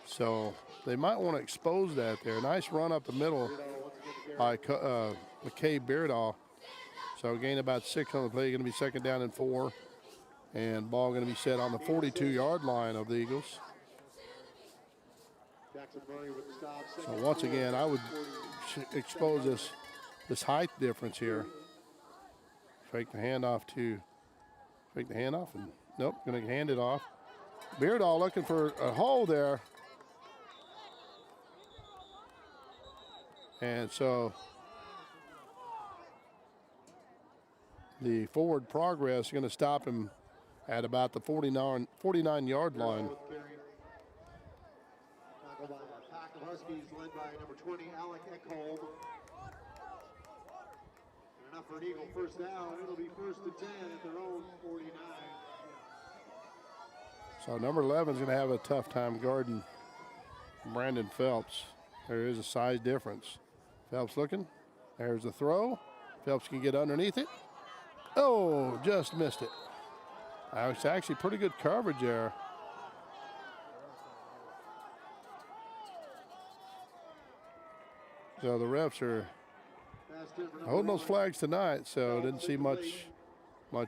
So they might want to expose that there. Nice run up the middle by McKay Beardaw. So gain about 6 on the play. Going to be second down and 4. And ball going to be set on the 42-yard line of the Eagles. So once again, I would expose this height difference here. Fake the handoff and nope, going to hand it off. Beardaw looking for a hole there. And so the forward progress is going to stop him at about the 49-yard line. Huskies led by number 20, ALAGN. Enough for an Eagle first down. It'll be first and 10 at their own 49. So number 11 is going to have a tough time guarding Brandon Phelps. There is a size difference. Phelps looking. There's the throw. Phelps can get underneath it. Oh, just missed it. It's actually pretty good coverage there. So the refs are holding those flags tonight, so didn't see much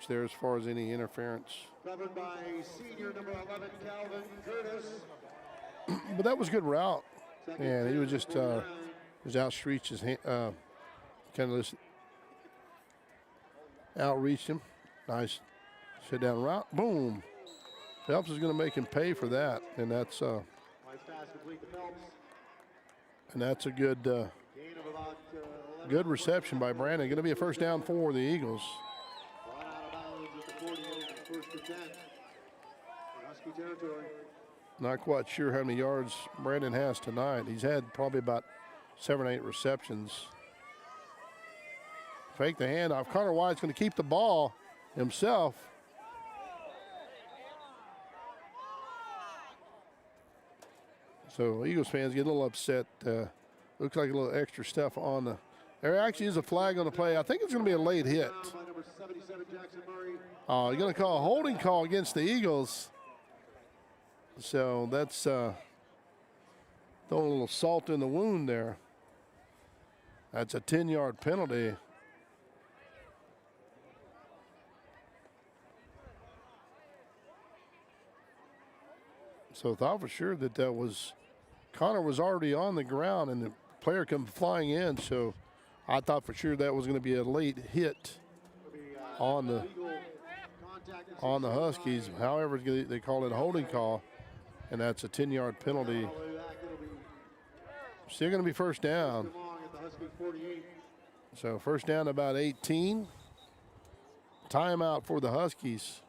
there as far as any interference. Covered by senior number 11, Calvin Curtis. But that was a good route, and he was just outreached his hand, kind of outreached him. Nice sit down route. Boom. Phelps is going to make him pay for that, and that's a good good reception by Brandon. Going to be a first down for the Eagles. Not quite sure how many yards Brandon has tonight. He's had probably about 7 or 8 receptions. Fake the handoff. Connor White's going to keep the ball himself. So Eagles fans get a little upset. Looks like a little extra stuff on the. There actually is a flag on the play. I think it's going to be a late hit. You're going to call a holding call against the Eagles. So that's throwing a little salt in the wound there. That's a 10-yard penalty. So thought for sure that Connor was already on the ground and the player come flying in. So I thought for sure that was going to be a late hit on on the Huskies. However, they call it a holding call, and that's a 10-yard penalty. Still going to be first down. So first down about 18. Timeout for the Huskies.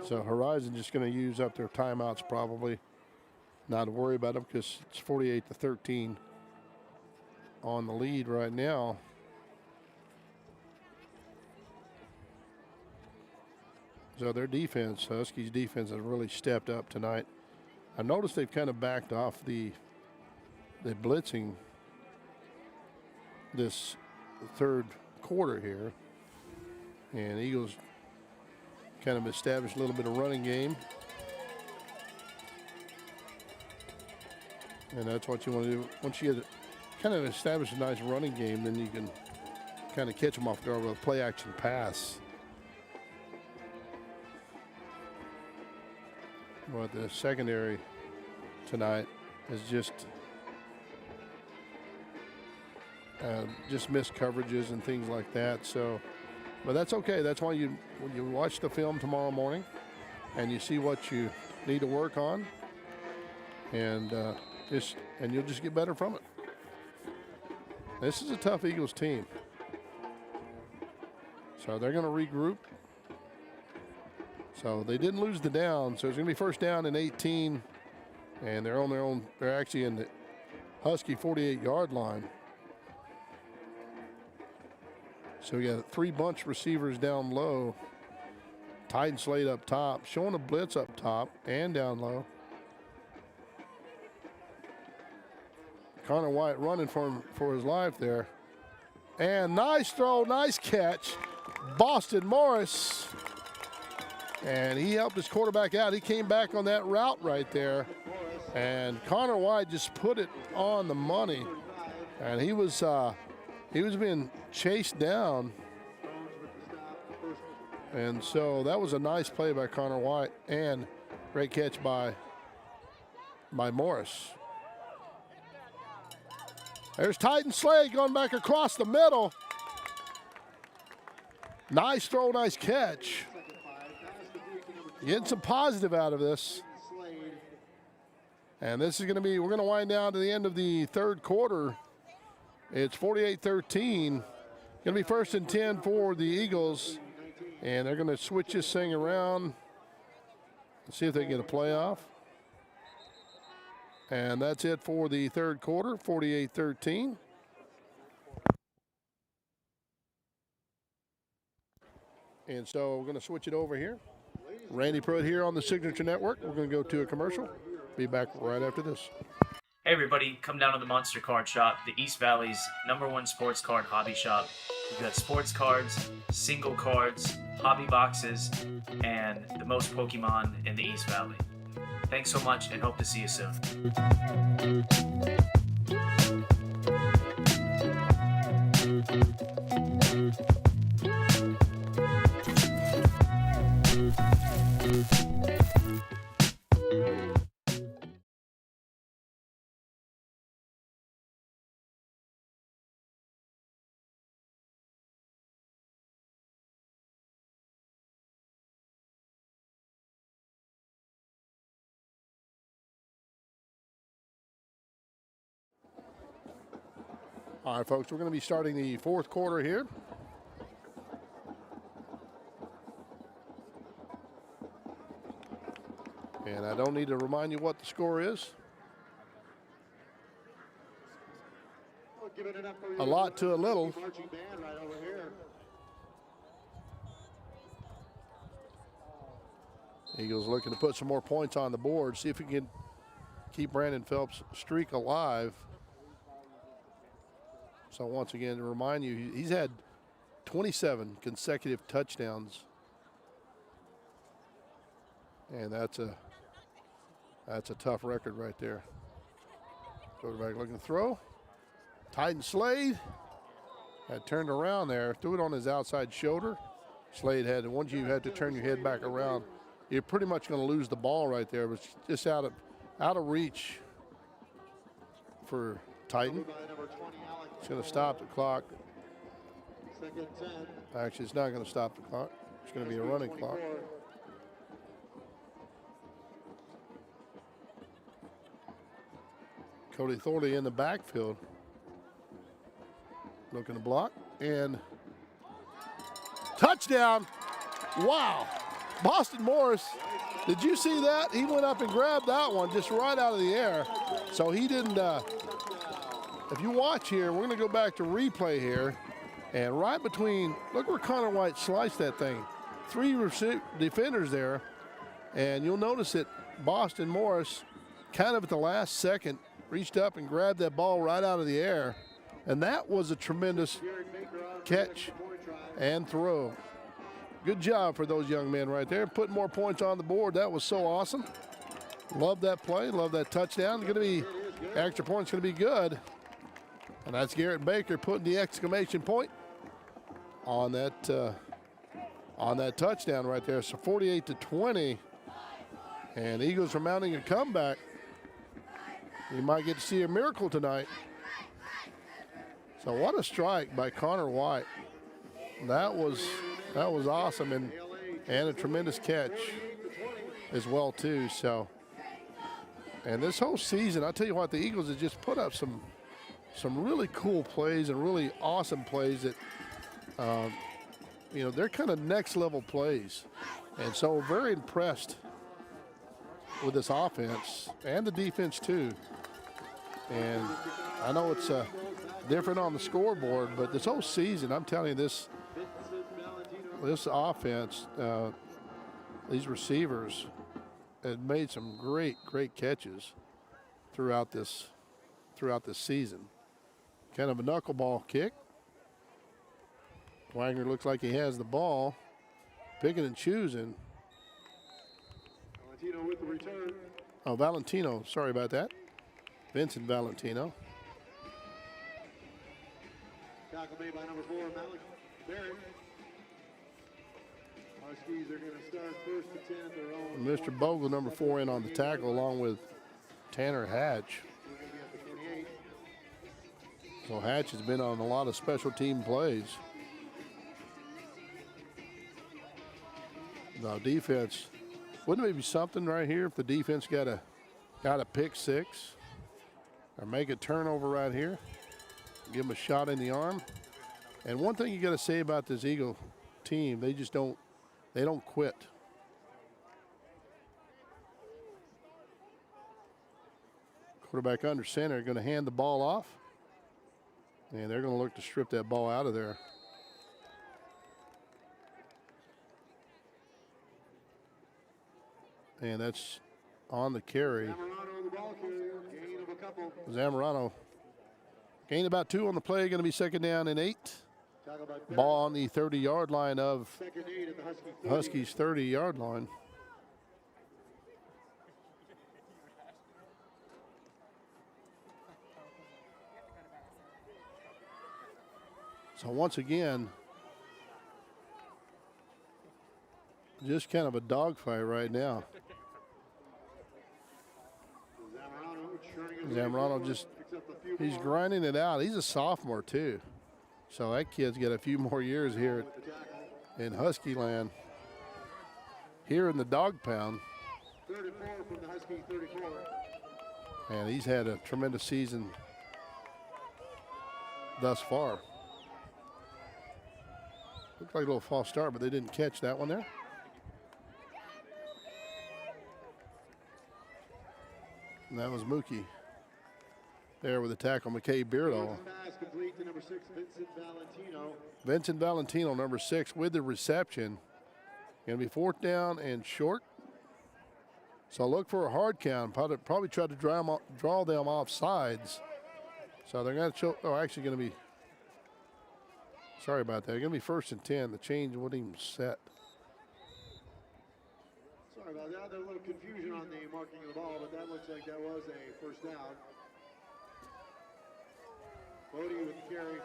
So Horizon just going to use up their timeouts probably. Not to worry about them because it's 48-13 on the lead right now. So their defense, Huskies defense, has really stepped up tonight. I noticed they've kind of backed off the blitzing this third quarter here. And Eagles kind of established a little bit of running game. And that's what you want to do. Once you get kind of establish a nice running game, then you can kind of catch them off guard with a play action pass. But the secondary tonight is just missed coverages and things like that. So, but that's okay. That's why when you watch the film tomorrow morning and you see what you need to work on, and you'll just get better from it. This is a tough Eagles team. So they're going to regroup. So they didn't lose the down. So it's going to be first down and 18. And they're on their own. They're actually in the Husky 48-yard line. So we got 3 bunch receivers down low. Titan Slade up top. Showing a blitz up top and down low. Connor White running for his life there. And nice throw, nice catch. Boston Morris. And he helped his quarterback out. He came back on that route right there. And Connor White just put it on the money. And he was being chased down. And so that was a nice play by Connor White and great catch by Morris. There's Titan Slade going back across the middle. Nice throw, nice catch. Getting some positive out of this. And this is going to be, we're going to wind down to the end of the third quarter. It's 48-13. Going to be first and 10 for the Eagles. And they're going to switch this thing around and see if they can get a playoff. And that's it for the third quarter, 48-13. And so we're going to switch it over here. Randy Pruitt here on the Signature Network. We're going to go to a commercial. Be back right after this. Hey everybody, come down to the Monster Card Shop, the East Valley's #1 sports card hobby shop. We've got sports cards, single cards, hobby boxes, and the most Pokemon in the East Valley. Thanks so much and hope to see you soon. All right, folks, we're going to be starting the fourth quarter here. And I don't need to remind you what the score is. A lot to a little. Eagles looking to put some more points on the board, see if we can keep Brandon Phelps' streak alive. So once again, to remind you, he's had 27 consecutive touchdowns. And that's a tough record right there. Quarterback looking to throw. Titan Slade had turned around there, threw it on his outside shoulder. Slade had, and once you had to turn your head back around, you're pretty much going to lose the ball right there. It was just out of reach for Titan. It's going to stop the clock. Second 10. Actually, it's not going to stop the clock. It's going to be a running clock. Cody Thorley in the backfield. Looking to block. And touchdown. Wow. Boston Morris, did you see that? He went up and grabbed that one just right out of the air. So he didn't, if you watch here, we're going to go back to replay here. And right between, look where Connor White sliced that thing. 3 defenders there. And you'll notice that Boston Morris, kind of at the last second, reached up and grabbed that ball right out of the air. And that was a tremendous catch and throw. Good job for those young men right there, putting more points on the board. That was so awesome. Love that play, love that touchdown. Going to be, extra points going to be good. And that's Garrett Baker putting the exclamation point on that touchdown right there. So 48-20, and Eagles are mounting a comeback. You might get to see a miracle tonight. So what a strike by Connor White. That was awesome, and a tremendous catch as well too. So, and this whole season, I'll tell you what, the Eagles have just put up some really cool plays and really awesome plays that, you know, they're kind of next level plays. And so very impressed with this offense and the defense too. And I know it's different on the scoreboard, but this whole season, I'm telling you, this offense, these receivers have made some great catches throughout this season. Kind of a knuckleball kick. Wagner looks like he has the ball, picking and choosing. Valentino with the return. Oh, Valentino, sorry about that. Vincent Valentino. Tackle made by number 4, Malik Barrett. Huskies are going to start first and 10 at their own. Mr. Bogle, number 4, in on the tackle along with Tanner Hatch. So Hatch has been on a lot of special team plays. The defense, wouldn't it be something right here if the defense got a pick 6 or make a turnover right here, give them a shot in the arm. And one thing you got to say about this Eagle team, they don't quit. Quarterback under center, going to hand the ball off. And they're going to look to strip that ball out of there. And that's on the carry. Zamorano gained about 2 on the play, going to be second down and 8. Ball on the 30-yard line of Huskies' 30-yard line. So once again, just kind of a dogfight right now. Zamorano he's grinding it out. He's a sophomore too. So that kid's got a few more years here in Husky land. Here in the dog pound. 34 from the Husky 34. And he's had a tremendous season thus far. Looked like a little false start, but they didn't catch that one there. And that was Mookie there with the tackle, McKay Beardo. Complete to number 6, Vincent Valentino. Vincent Valentino, number 6, with the reception. Going to be 4th down and short. So look for a hard count. Probably try to draw them off sides. So they're going to show, actually going to be, sorry about that. They're going to be 1st and 10. The change wouldn't even set. Sorry about that. There's a little confusion on the marking of the ball, but that looks like that was a 1st down. Bodie with the carry.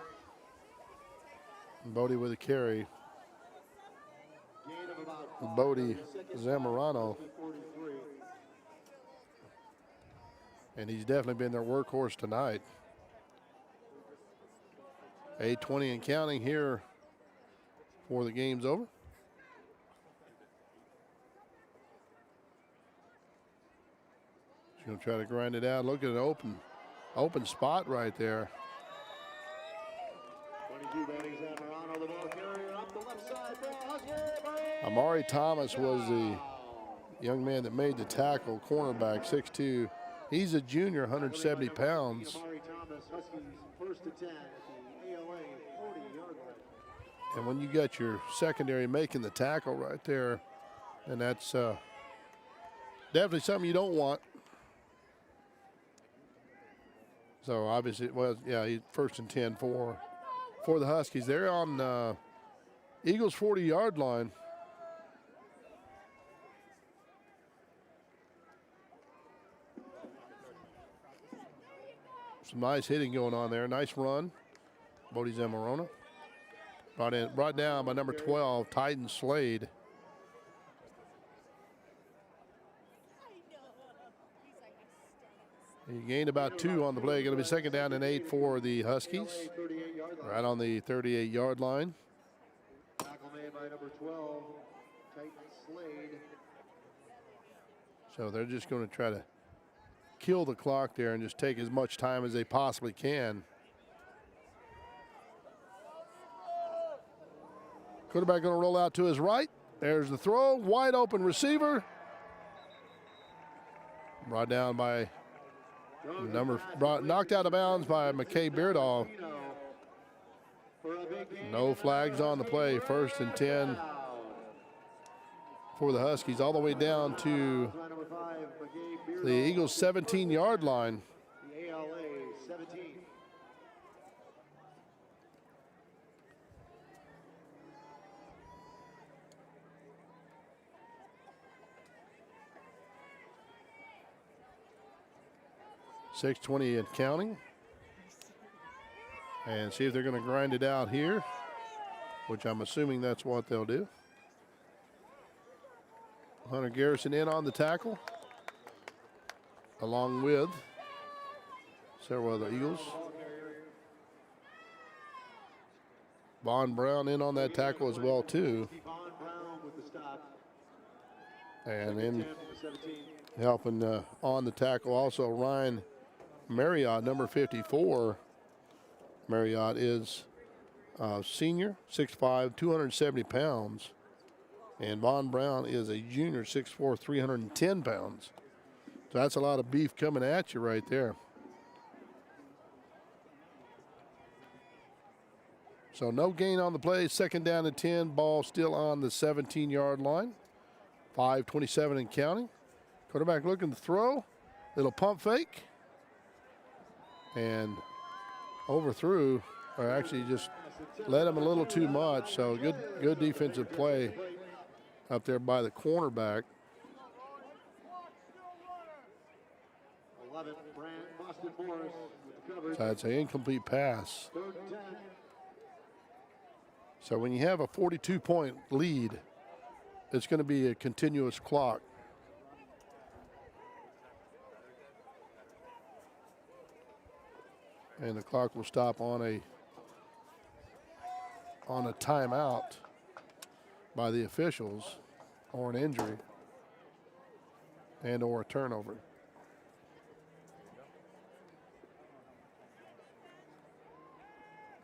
Bodie with a carry. Gain of about Bodie Zamorano. And he's definitely been their workhorse tonight. 8:20 and counting here before the game's over. She's going to try to grind it out. Look at an open spot right there. 22 batting Zamorano, the ball carrier up the left side. Amari Thomas was the young man that made the tackle, cornerback, 6'2". He's a junior, 170 pounds. Amari Thomas, Huskies, first and 10 at the ALA 40-yard line. And when you got your secondary making the tackle right there, and that's definitely something you don't want. So obviously it was, yeah, he first and 10 for the Huskies. They're on Eagles 40-yard line. Some nice hitting going on there. Nice run. Bodie Zamorano. Brought down by number 12, Titan Slade. He gained about 2 on the play. Going to be second down and 8 for the Huskies. Right on the 38-yard line. Tackle made by number 12, Titan Slade. So they're just going to try to kill the clock there and just take as much time as they possibly can. Quarterback going to roll out to his right. There's the throw. Wide open receiver. Brought down by knocked out of bounds by McKay Beardahl. No flags on the play. First and 10 for the Huskies, all the way down to the Eagles' 17-yard line. The ALA 17. .620 and counting. And see if they're going to grind it out here, which I'm assuming that's what they'll do. Hunter Garrison in on the tackle, along with several other Eagles. Von Brown in on that tackle as well, too. And in helping on the tackle also Ryan Marriott, number 54. Marriott is senior, 6'5", 270 pounds. And Von Brown is a junior, 6'4", 310 pounds. So that's a lot of beef coming at you right there. So no gain on the play. Second down and 10. Ball still on the 17-yard line. 5:27 and counting. Quarterback looking to throw. Little pump fake. And overthrew, or actually just led him a little too much. So good defensive play up there by the cornerback. 11, Boston Morris with the coverage. So it's an incomplete pass. Third and 10. So when you have a 42-point lead, it's going to be a continuous clock. And the clock will stop on a timeout by the officials, or an injury, and or a turnover.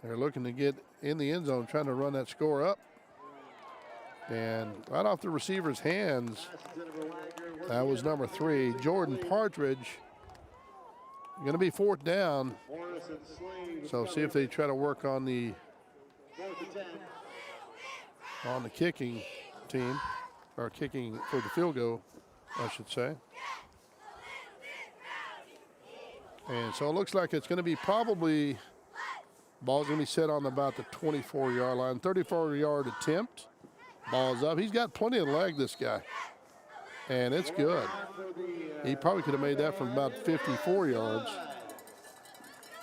They're looking to get in the end zone, trying to run that score up. And right off the receiver's hands, that was number 3, Jordan Partridge. Going to be fourth down. So see if they try to work on the kicking team, or kicking for the field goal, I should say. And so it looks like it's going to be probably, ball's going to be set on about the 24-yard line, 34-yard attempt. Ball's up. He's got plenty of leg, this guy. And it's good. He probably could have made that from about 54 yards.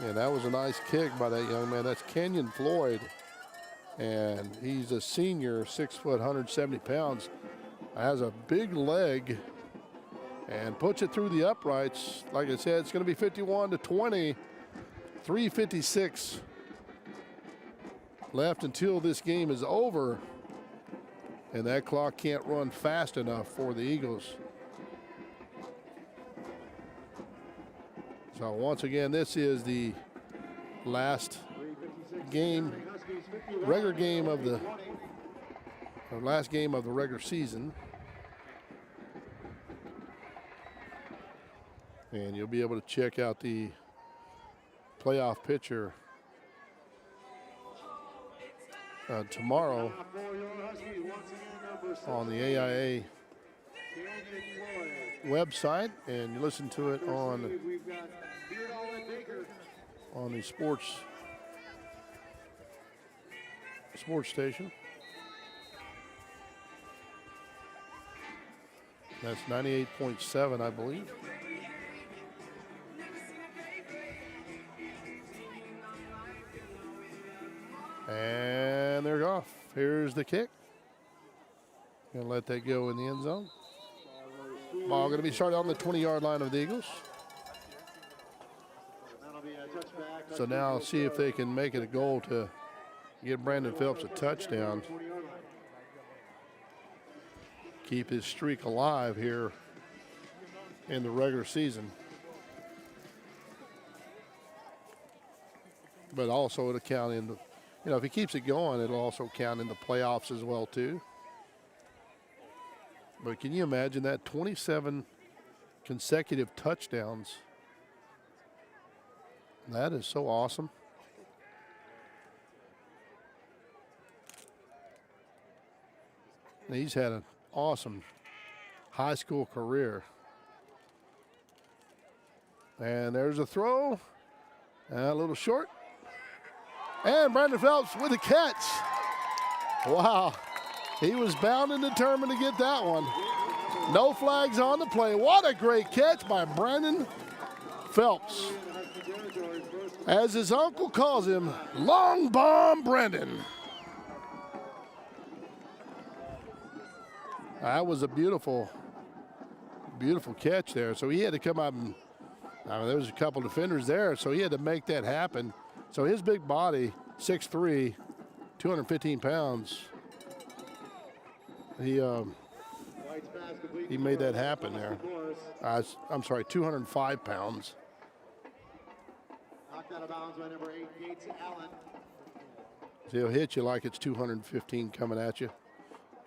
Yeah, that was a nice kick by that young man. That's Kenyon Floyd. And he's a senior, 6', 170 pounds. Has a big leg and puts it through the uprights. Like I said, it's going to be 51-20, 3:56 left until this game is over. And that clock can't run fast enough for the Eagles. So once again, this is the last game, regular game of the, or last game of the regular season. And you'll be able to check out the playoff picture tomorrow on the AIA website, and you listen to it on the sports station. That's 98.7, I believe. And they're off. Here's the kick. Gonna let that go in the end zone. Ball gonna be started on the 20-yard line of the Eagles. So now see if they can make it a goal to get Brandon Phelps a touchdown. Keep his streak alive here in the regular season. But also it'll count in the, you know, if he keeps it going, it'll also count in the playoffs as well too. But can you imagine that? 27 consecutive touchdowns. That is so awesome. He's had an awesome high school career. And there's a throw. A little short. And Brandon Phelps with a catch. Wow. He was bound and determined to get that one. No flags on the play. What a great catch by Brandon Phelps. As his uncle calls him, Long Bomb Brandon. That was a beautiful, beautiful catch there. So he had to come up and, there was a couple defenders there, so he had to make that happen. So his big body, 6'3", 215 pounds, he made that happen there. I'm sorry, 205 pounds. Knocked out of bounds by number 8, Gates Allen. So he'll hit you like it's 215 coming at you.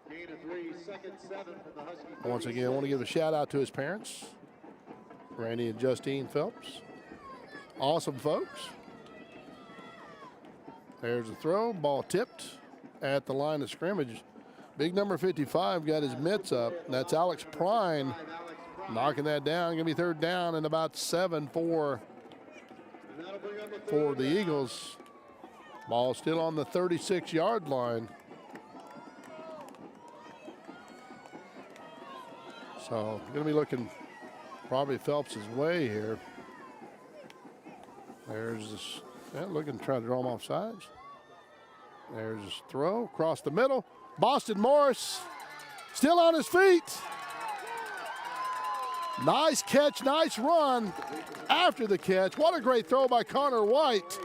Gain of 3, second 7 from the Huskies. Once again, I want to give a shout out to his parents, Randy and Justine Phelps. Awesome folks. There's a throw, ball tipped at the line of scrimmage. Big number 55 got his mitts up. That's Alex Prine knocking that down. Gonna be third down and about 7 for the Eagles. Ball still on the 36-yard line. So gonna be looking probably Phelps' way here. There's this, looking to try to draw him off sides. There's his throw across the middle. Boston Morris still on his feet. Nice catch, nice run after the catch. What a great throw by Connor White.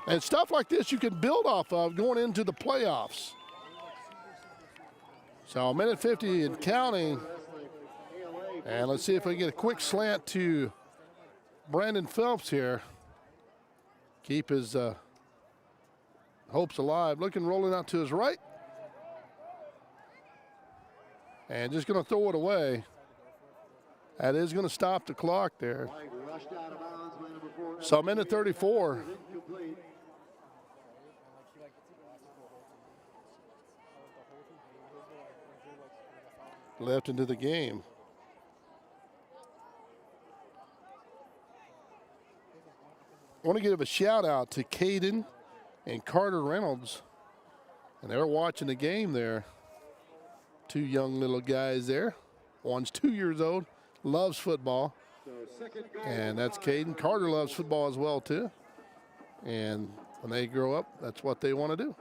And stuff like this you can build off of going into the playoffs. So a minute 50 and counting. And let's see if we can get a quick slant to Brandon Phelps here. Keep his hopes alive. Looking, rolling out to his right. And just going to throw it away. That is going to stop the clock there. So minute 34. Left into the game. I want to give a shout out to Caden and Carter Reynolds. And they're watching the game there. Two young little guys there. One's 2 years old, loves football. And that's Caden. Carter loves football as well too. And when they grow up, that's what they want to do.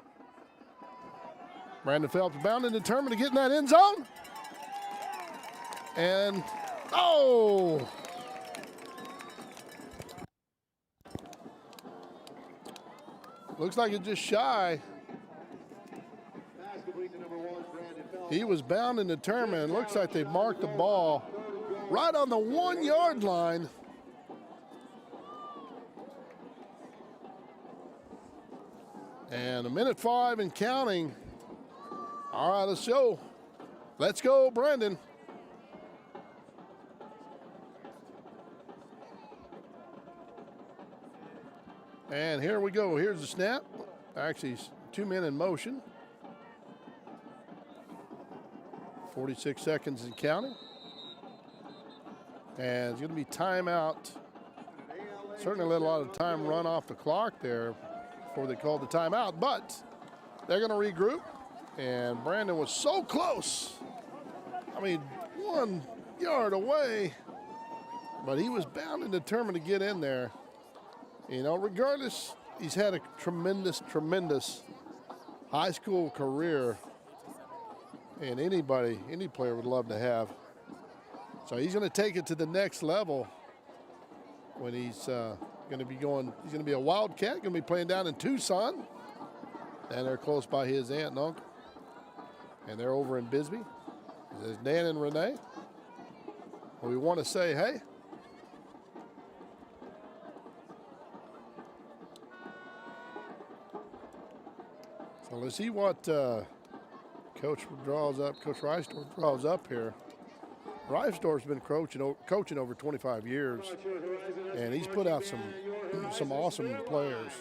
Brandon Phelps bound and determined to get in that end zone. And, oh! Looks like it's just shy. He was bound and determined. Looks like they marked the ball right on the 1 yard line. And 1:05 and counting. All right, let's go. Let's go, Brandon. And here we go. Here's the snap. Actually, 2 men in motion. 46 seconds and counting. And it's going to be timeout. Certainly let a lot of time run off the clock there before they called the timeout, but they're going to regroup. And Brandon was so close. I mean, 1 yard away, but he was bound and determined to get in there. You know, regardless, he's had a tremendous, tremendous high school career, and any player would love to have. So he's going to take it to the next level when he's going to be a Wildcat, going to be playing down in Tucson, and they're close by his aunt and uncle, and they're over in Bisbee. There's Dan and Renee. We want to say, hey. So let's see what Coach Reisdorf draws up here. Reisdorf's been coaching over 25 years, and he's put out some awesome players,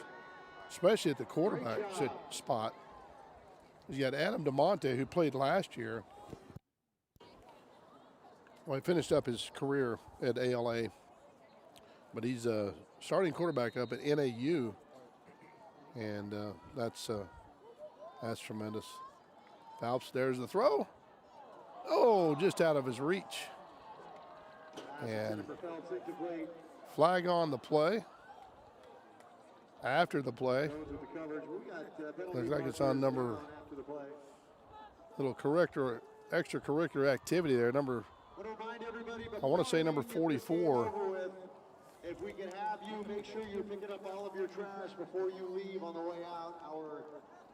especially at the quarterback spot. You got Adam DeMonte, who played last year. Well, he finished up his career at ALA, but he's a starting quarterback up at NAU, and that's tremendous. Phelps, there's the throw. Oh, just out of his reach. And flag on the play. After the play. Looks like it's on little extracurricular activity there. I want to say number 44. If we can have you, make sure you're picking up all of your trash before you leave on the way out.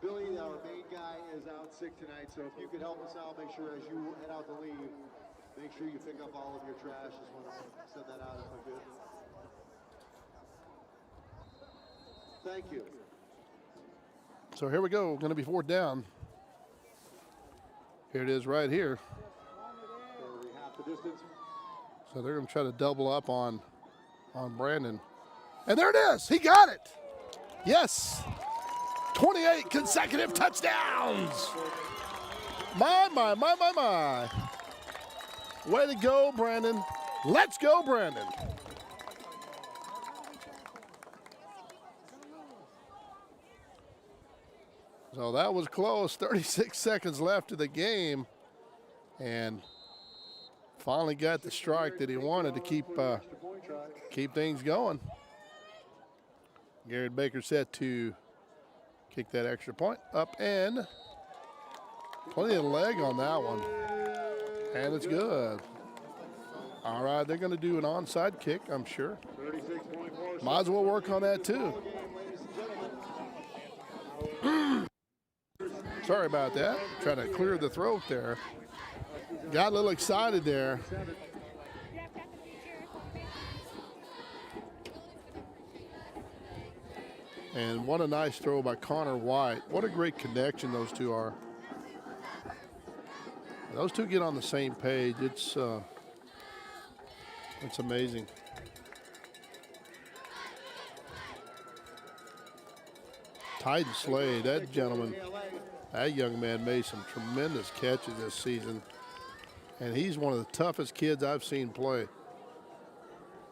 Billy, our main guy, is out sick tonight, so if you could help us out, make sure as you head out to leave, make sure you pick up all of your trash. Just want to send that out if I could. Thank you. So here we go. Going to be 4th down. Here it is right here. So they're going to try to double up on Brandon. And there it is. He got it. Yes. 28 consecutive touchdowns. My. Way to go, Brandon. Let's go, Brandon. So that was close. 36 seconds left of the game. And finally got the strike that he wanted to keep things going. Garrett Baker set to kick that extra point up, and plenty of leg on that one. And it's good. All right, they're going to do an onside kick, I'm sure. Might as well work on that too. Sorry about that. Trying to clear the throat there. Got a little excited there. And what a nice throw by Connor White. What a great connection those two are. Those two get on the same page. It's amazing. Titan Slade, that gentleman, that young man made some tremendous catches this season. And he's one of the toughest kids I've seen play.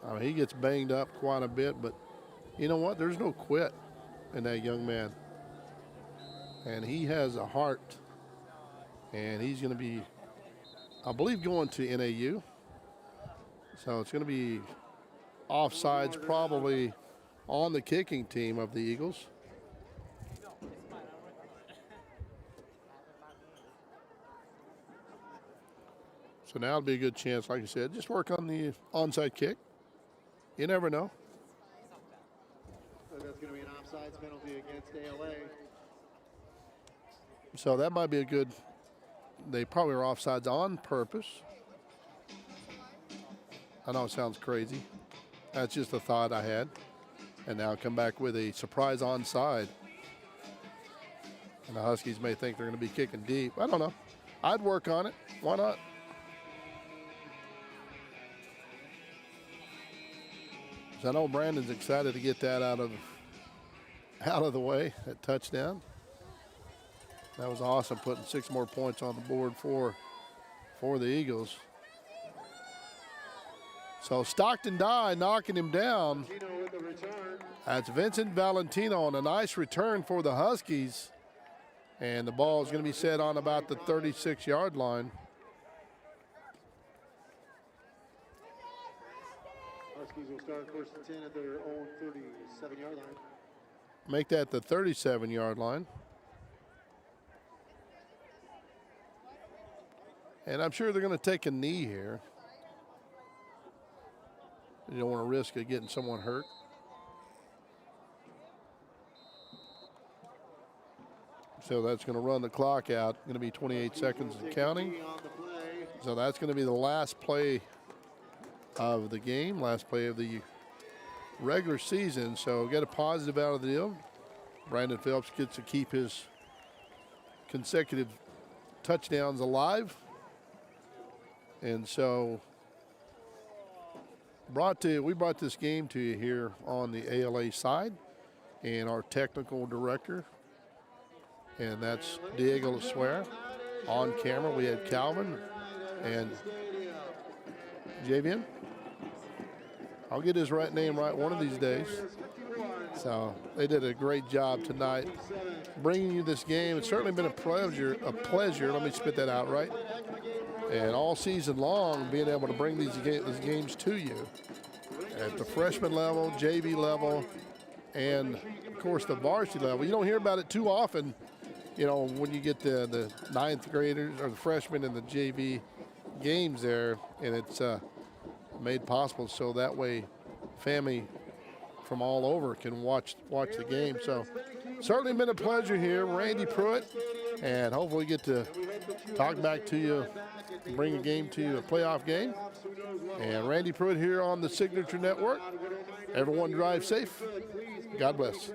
I mean, he gets banged up quite a bit, but you know what? There's no quit in that young man. And he has a heart. And he's going to be, I believe, going to NAU. So it's going to be offsides probably on the kicking team of the Eagles. So now it'll be a good chance, like I said, just work on the onside kick. You never know. So that's going to be an offsides penalty against ALA. So that might be a good they probably are offsides on purpose. I know it sounds crazy. That's just a thought I had. And now come back with a surprise onside. And the Huskies may think they're going to be kicking deep. I don't know. I'd work on it. Why not? So I know Brandon's excited to get that out of the way, that touchdown. That was awesome, putting 6 more points on the board for the Eagles. So Stockton Dye knocking him down. That's Vincent Valentino on a nice return for the Huskies. And the ball is going to be set on about the 36-yard line. Huskies will start first and 10 at their own 37-yard line. Make that the 37-yard line. And I'm sure they're going to take a knee here. You don't want to risk it getting someone hurt. So that's going to run the clock out. Going to be 28 seconds and counting. So that's going to be the last play of the game, last play of the regular season. So get a positive out of the deal. Brandon Phelps gets to keep his consecutive touchdowns alive. And so we brought this game to you here on the ALA side, and our technical director, and that's Diego Lassuera. On camera, we had Calvin and Javian. I'll get his name right one of these days. So they did a great job tonight bringing you this game. It's certainly been a pleasure. Let me spit that out right. And all season long, being able to bring these games to you at the freshman level, JV level, and of course the varsity level. You don't hear about it too often, you know, when you get the 9th graders or the freshmen in the JV games there, and it's made possible so that way family from all over can watch the game. So certainly been a pleasure here, Randy Pruitt, and hopefully get to talk back to you, bring a game to you, a playoff game. And Randy Pruitt here on the Signature Network. Everyone drive safe. God bless.